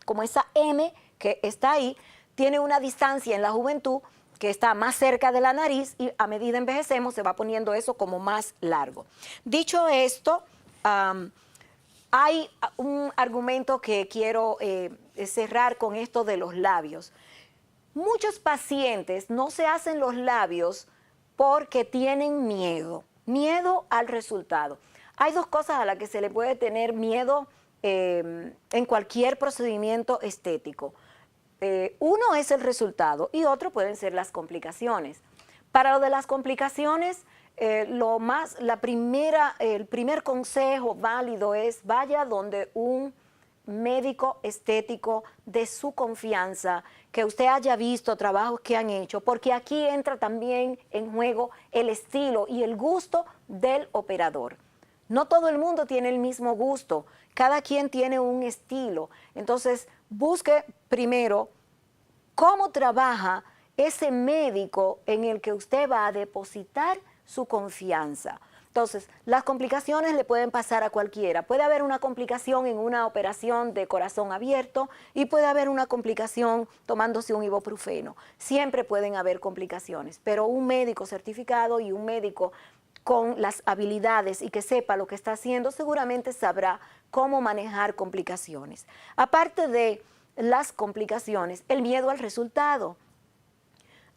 como esa M que está ahí, tiene una distancia en la juventud que está más cerca de la nariz y a medida envejecemos se va poniendo eso como más largo. Dicho esto, hay un argumento que quiero cerrar con esto de los labios. Muchos pacientes no se hacen los labios porque tienen miedo al resultado. Hay dos cosas a las que se le puede tener miedo en cualquier procedimiento estético. Uno es el resultado y otro pueden ser las complicaciones. Para lo de las complicaciones, el primer consejo válido es vaya donde un médico estético de su confianza, que usted haya visto trabajos que han hecho, porque aquí entra también en juego el estilo y el gusto del operador. No todo el mundo tiene el mismo gusto, cada quien tiene un estilo. Entonces, busque primero cómo trabaja ese médico en el que usted va a depositar su confianza. Entonces, las complicaciones le pueden pasar a cualquiera. Puede haber una complicación en una operación de corazón abierto y puede haber una complicación tomándose un ibuprofeno. Siempre pueden haber complicaciones, pero un médico certificado y un médico con las habilidades y que sepa lo que está haciendo, seguramente sabrá cómo manejar complicaciones. Aparte de las complicaciones, el miedo al resultado.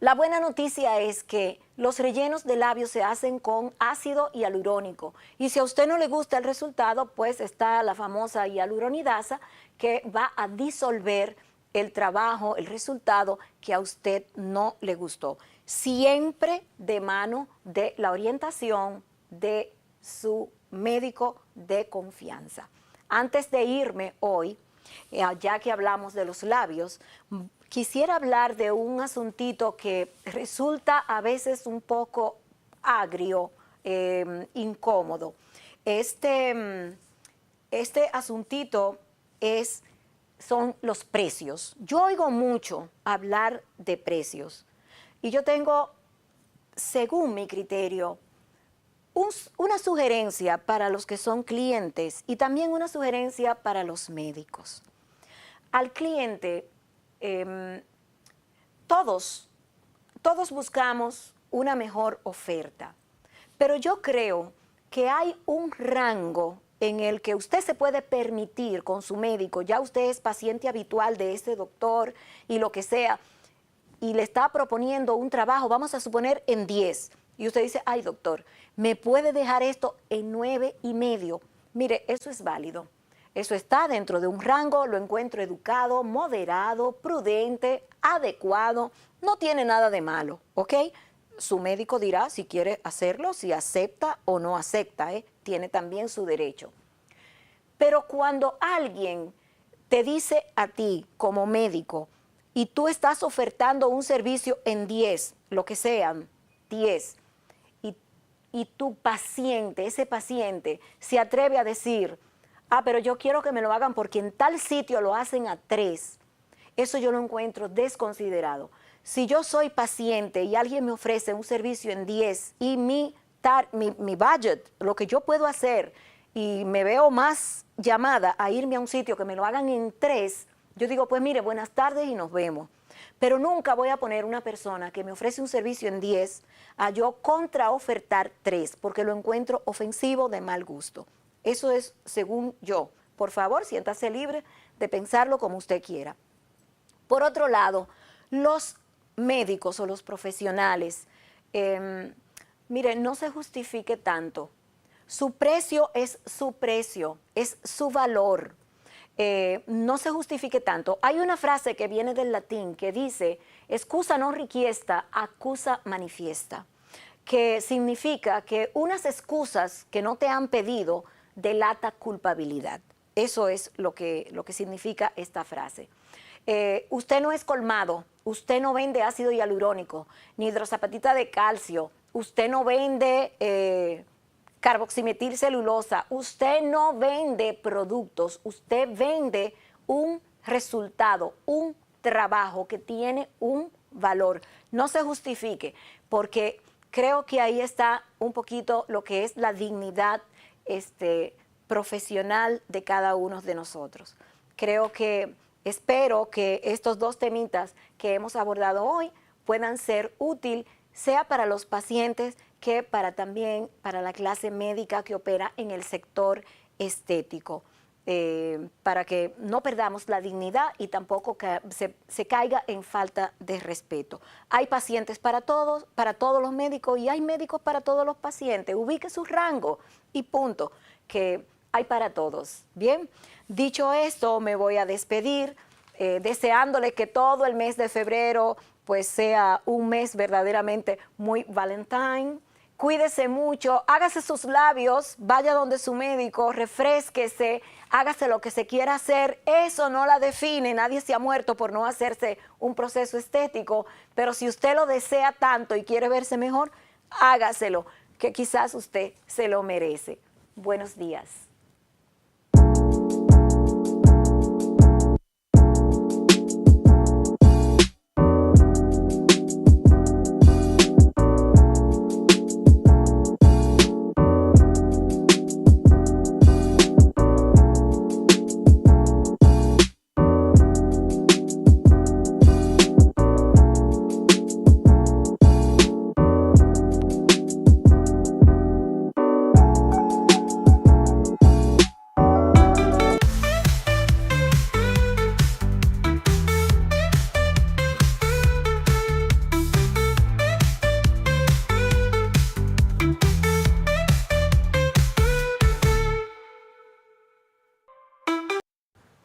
La buena noticia es que los rellenos de labios se hacen con ácido hialurónico y si a usted no le gusta el resultado, pues está la famosa hialuronidasa que va a disolver el trabajo, el resultado que a usted no le gustó. Siempre de mano de la orientación de su médico de confianza. Antes de irme hoy, ya que hablamos de los labios, quisiera hablar de un asuntito que resulta a veces un poco agrio, incómodo. Este asuntito son los precios. Yo oigo mucho hablar de precios y yo tengo, según mi criterio, una sugerencia para los que son clientes y también una sugerencia para los médicos. Al cliente, todos buscamos una mejor oferta, pero yo creo que hay un rango en el que usted se puede permitir con su médico, ya usted es paciente habitual de ese doctor y lo que sea, y le está proponiendo un trabajo, vamos a suponer en 10, y usted dice, ay doctor, ¿me puede dejar esto en 9,5? Mire, eso es válido. Eso está dentro de un rango, lo encuentro educado, moderado, prudente, adecuado, no tiene nada de malo, ¿ok? Su médico dirá si quiere hacerlo, si acepta o no acepta, tiene también su derecho. Pero cuando alguien te dice a ti como médico y tú estás ofertando un servicio en 10, lo que sean, 10, y y tu paciente, ese paciente, se atreve a decir, pero yo quiero que me lo hagan porque en tal sitio lo hacen a 3, eso yo lo encuentro desconsiderado. Si yo soy paciente y alguien me ofrece un servicio en 10 y mi budget, lo que yo puedo hacer, y me veo más llamada a irme a un sitio que me lo hagan en 3, yo digo, pues mire, buenas tardes y nos vemos. Pero nunca voy a poner una persona que me ofrece un servicio en 10 a yo contraofertar 3, porque lo encuentro ofensivo, de mal gusto. Eso es según yo. Por favor, siéntase libre de pensarlo como usted quiera. Por otro lado, los médicos o los profesionales, miren, no se justifique tanto. Su precio, es su valor. No se justifique tanto. Hay una frase que viene del latín que dice, excusa non richiesta, accusa manifiesta, que significa que unas excusas que no te han pedido delata culpabilidad. Eso es lo que significa esta frase. Usted no es colmado, usted no vende ácido hialurónico, ni hidrosapatita de calcio, usted no vende carboximetilcelulosa, usted no vende productos, usted vende un resultado, un trabajo que tiene un valor. No se justifique, porque creo que ahí está un poquito lo que es la dignidad profesional de cada uno de nosotros. Espero que estos 2 temitas que hemos abordado hoy puedan ser útiles, sea para los pacientes que también para la clase médica que opera en el sector estético, para que no perdamos la dignidad y tampoco que se caiga en falta de respeto. Hay pacientes para todos los médicos, y hay médicos para todos los pacientes. Ubique su rango y punto, que hay para todos. Bien, dicho esto, me voy a despedir deseándole que todo el mes de febrero pues sea un mes verdaderamente muy Valentine. Cuídese mucho, hágase sus labios, vaya donde su médico, refrésquese, hágase lo que se quiera hacer. Eso no la define, nadie se ha muerto por no hacerse un proceso estético, pero si usted lo desea tanto y quiere verse mejor, hágaselo, que quizás usted se lo merece. Buenos días.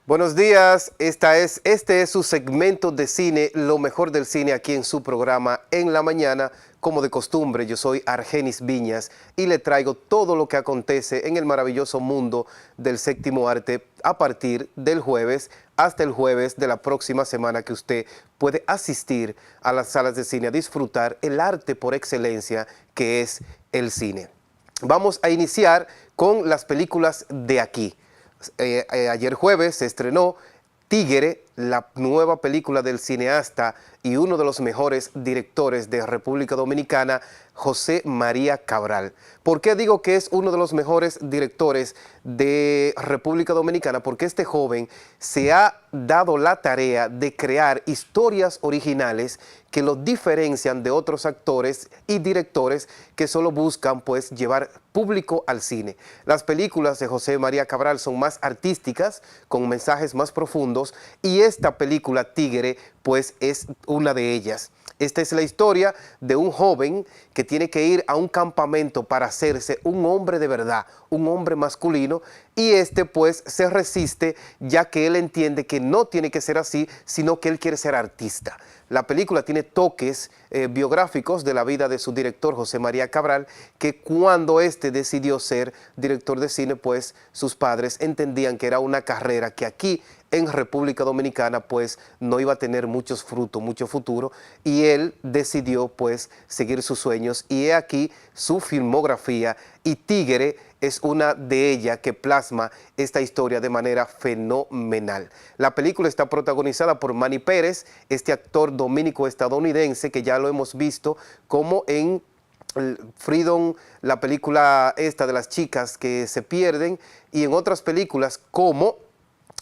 Buenos días, este es su segmento de cine, lo mejor del cine aquí en su programa En la Mañana. Como de costumbre, yo soy Argenis Viñas y le traigo todo lo que acontece en el maravilloso mundo del séptimo arte a partir del jueves hasta el jueves de la próxima semana, que usted puede asistir a las salas de cine a disfrutar el arte por excelencia que es el cine. Vamos a iniciar con las películas de aquí. Ayer jueves se estrenó Tigre, la nueva película del cineasta y uno de los mejores directores de República Dominicana, José María Cabral. ¿Por qué digo que es uno de los mejores directores de República Dominicana? Porque este joven se ha dado la tarea de crear historias originales que lo diferencian de otros actores y directores que solo buscan pues llevar público al cine. Las películas de José María Cabral son más artísticas, con mensajes más profundos, y esta película Tigre pues es una de ellas. Esta es la historia de un joven que tiene que ir a un campamento para hacerse un hombre de verdad, un hombre masculino, y pues se resiste, ya que él entiende que no tiene que ser así, sino que él quiere ser artista. La película tiene toques biográficos de la vida de su director, José María Cabral, que cuando decidió ser director de cine, pues sus padres entendían que era una carrera que aquí en República Dominicana pues no iba a tener muchos frutos, mucho futuro, y él decidió pues seguir sus sueños, y he aquí su filmografía, y Tigre es una de ellas que plasma esta historia de manera fenomenal. La película está protagonizada por Manny Pérez, este actor dominico-estadounidense que ya lo hemos visto como en Freedom, la película esta de las chicas que se pierden, y en otras películas como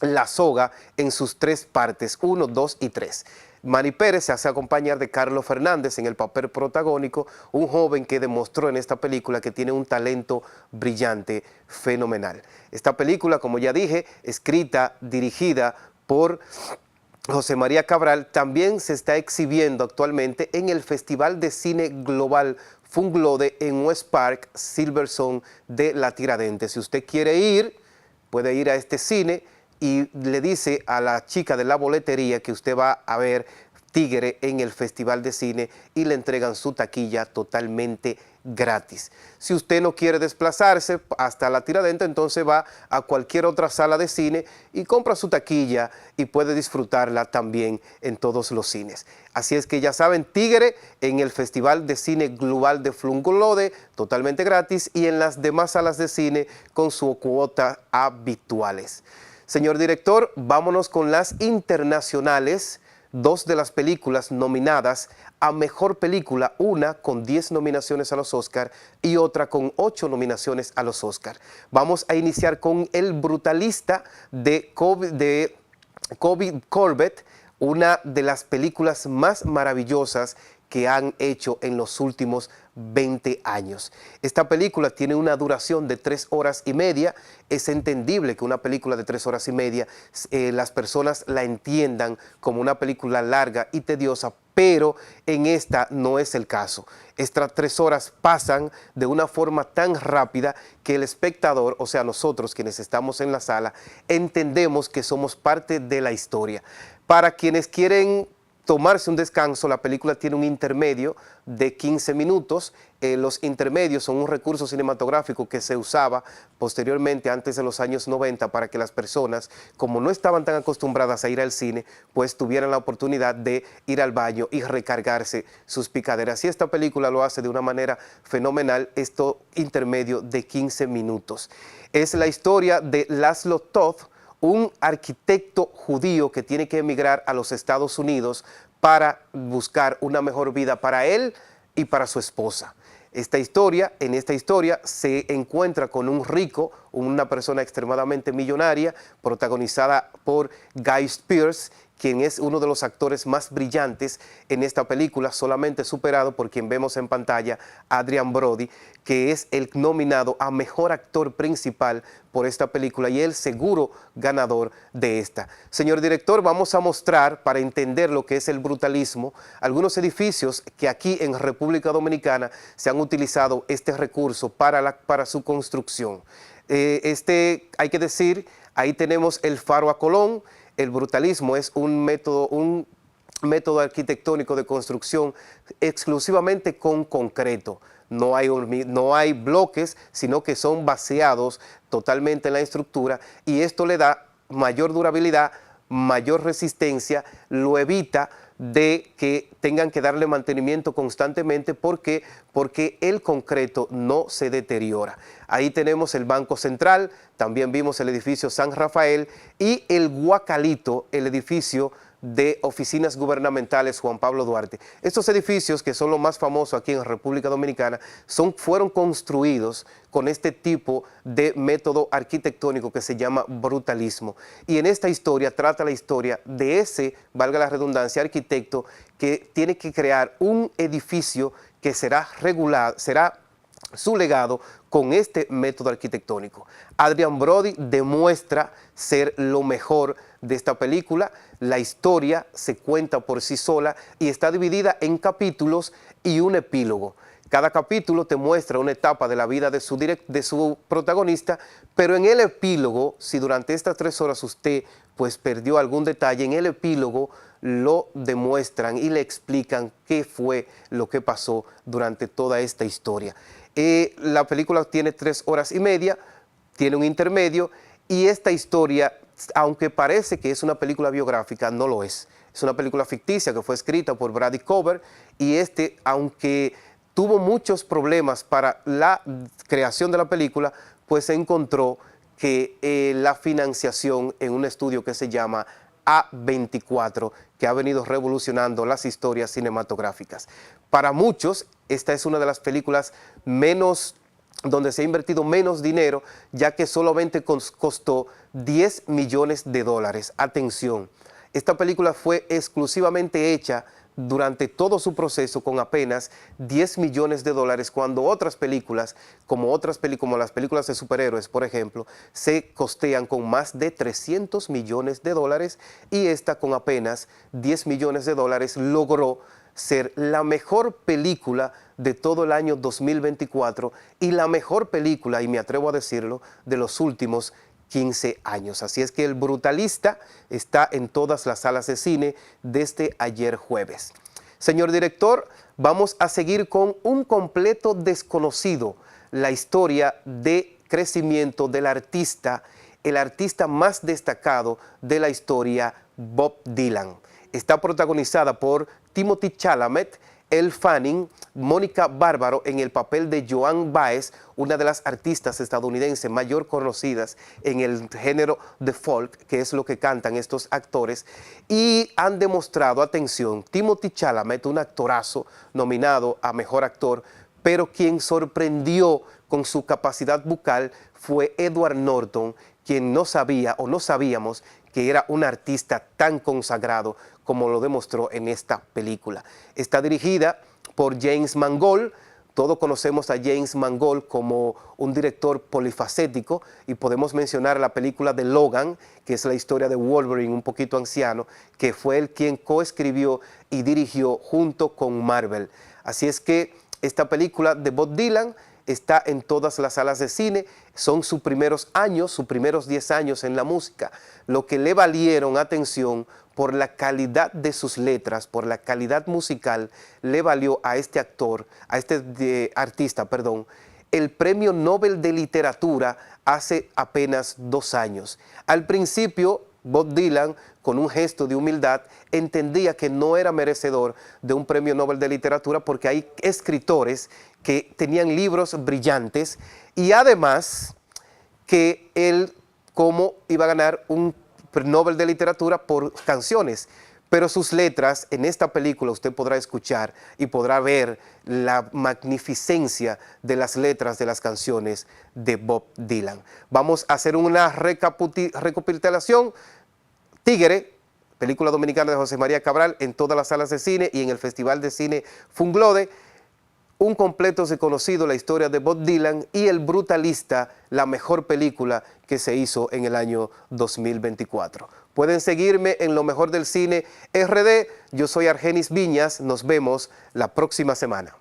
La Soga en sus 3 partes, 1, 2 y 3. Manny Pérez se hace acompañar de Carlos Fernández en el papel protagónico, un joven que demostró en esta película que tiene un talento brillante, fenomenal. Esta película, como ya dije, escrita, dirigida por José María Cabral, también se está exhibiendo actualmente en el Festival de Cine Global Funglode en West Park, Silverstone de la Tiradentes. Si usted quiere ir, puede ir a este cine y le dice a la chica de la boletería que usted va a ver Tigre en el Festival de Cine y le entregan su taquilla totalmente gratis. Si usted no quiere desplazarse hasta la Tiradentes, entonces va a cualquier otra sala de cine y compra su taquilla y puede disfrutarla también en todos los cines. Así es que ya saben, Tigre en el Festival de Cine Global de Funglode, totalmente gratis, y en las demás salas de cine con su cuota habituales. Señor director, vámonos con las internacionales. 2 de las películas nominadas a Mejor Película, una con 10 nominaciones a los Oscar y otra con 8 nominaciones a los Oscar. Vamos a iniciar con El Brutalista de Kobe Corbett, una de las películas más maravillosas que han hecho en los últimos 20 años. Esta película tiene una duración de 3 horas y media. Es entendible que una película de 3 horas y media las personas la entiendan como una película larga y tediosa, pero en esta no es el caso. Estas 3 horas pasan de una forma tan rápida que el espectador, o sea nosotros quienes estamos en la sala, entendemos que somos parte de la historia. Para quienes quieren tomarse un descanso, la película tiene un intermedio de 15 minutos. Los intermedios son un recurso cinematográfico que se usaba posteriormente, antes de los años 90, para que las personas, como no estaban tan acostumbradas a ir al cine, pues tuvieran la oportunidad de ir al baño y recargarse sus picaderas. Y esta película lo hace de una manera fenomenal, esto intermedio de 15 minutos. Es la historia de Laszlo Toth, un arquitecto judío que tiene que emigrar a los Estados Unidos para buscar una mejor vida para él y para su esposa. En esta historia se encuentra con un rico, una persona extremadamente millonaria, protagonizada por Guy Pearce, quien es uno de los actores más brillantes en esta película, solamente superado por quien vemos en pantalla, Adrian Brody, que es el nominado a Mejor Actor Principal por esta película y el seguro ganador de esta. Señor director, vamos a mostrar, para entender lo que es el brutalismo, algunos edificios que aquí en República Dominicana se han utilizado este recurso para su construcción. Hay que decir, ahí tenemos el Faro a Colón. El brutalismo es un método arquitectónico de construcción exclusivamente con concreto. No hay bloques, sino que son baseados totalmente en la estructura, y esto le da mayor durabilidad, mayor resistencia, lo evita de que tengan que darle mantenimiento constantemente porque el concreto no se deteriora. Ahí tenemos el Banco Central, también vimos el edificio San Rafael y el Guacalito, el edificio de oficinas gubernamentales Juan Pablo Duarte. Estos edificios, que son los más famosos aquí en República Dominicana, fueron construidos con este tipo de método arquitectónico que se llama brutalismo. Y en esta historia trata la historia de ese, valga la redundancia, arquitecto que tiene que crear un edificio que será su legado con este método arquitectónico. Adrian Brody demuestra ser lo mejor de esta película. La historia se cuenta por sí sola y está dividida en capítulos y un epílogo. Cada capítulo te muestra una etapa de la vida de su protagonista, pero en el epílogo, si durante estas 3 horas usted pues perdió algún detalle, en el epílogo lo demuestran y le explican qué fue lo que pasó durante toda esta historia. La película tiene 3 horas y media, tiene un intermedio, y esta historia aunque parece que es una película biográfica, no lo es. Es una película ficticia que fue escrita por Bradley Cooper y aunque tuvo muchos problemas para la creación de la película, pues se encontró que la financiación en un estudio que se llama A24, que ha venido revolucionando las historias cinematográficas. Para muchos, esta es una de las películas donde se ha invertido menos dinero, ya que solamente costó $10 millones. Atención, esta película fue exclusivamente hecha durante todo su proceso con apenas $10 millones, cuando otras películas, como las películas de superhéroes, por ejemplo, se costean con más de $300 millones, y esta con apenas $10 millones logró ser la mejor película de todo el año 2024 y la mejor película, y me atrevo a decirlo, de los últimos 15 años. Así es que El Brutalista está en todas las salas de cine desde ayer jueves. Señor director, vamos a seguir con un completo desconocido, la historia de crecimiento del artista, el artista más destacado de la historia, Bob Dylan. Está protagonizada por Timothée Chalamet, Elle Fanning, Mónica Bárbaro en el papel de Joan Baez, una de las artistas estadounidenses mayor conocidas en el género de folk, que es lo que cantan estos actores, y han demostrado, atención, Timothée Chalamet, un actorazo nominado a Mejor Actor, pero quien sorprendió con su capacidad vocal fue Edward Norton, quien no sabía o no sabíamos que era un artista tan consagrado como lo demostró en esta película. Está dirigida por James Mangold. Todos conocemos a James Mangold como un director polifacético y podemos mencionar la película de Logan, que es la historia de Wolverine un poquito anciano, que fue él quien coescribió y dirigió junto con Marvel. Así es que esta película de Bob Dylan está en todas las salas de cine, son sus primeros 10 años en la música, lo que le valieron, atención, por la calidad de sus letras, por la calidad musical, le valió a este artista, el Premio Nobel de Literatura hace apenas 2 años. Al principio, Bob Dylan, con un gesto de humildad, entendía que no era merecedor de un Premio Nobel de Literatura porque hay escritores que tenían libros brillantes y además que él como iba a ganar un Nobel de Literatura por canciones, pero sus letras en esta película usted podrá escuchar y podrá ver la magnificencia de las letras de las canciones de Bob Dylan. Vamos a hacer una recapitulación. Tigre, película dominicana de José María Cabral, en todas las salas de cine y en el Festival de Cine Funglode. Un completo desconocido, la historia de Bob Dylan, y El Brutalista, la mejor película que se hizo en el año 2024. Pueden seguirme en Lo Mejor del Cine RD. Yo soy Argenis Viñas. Nos vemos la próxima semana.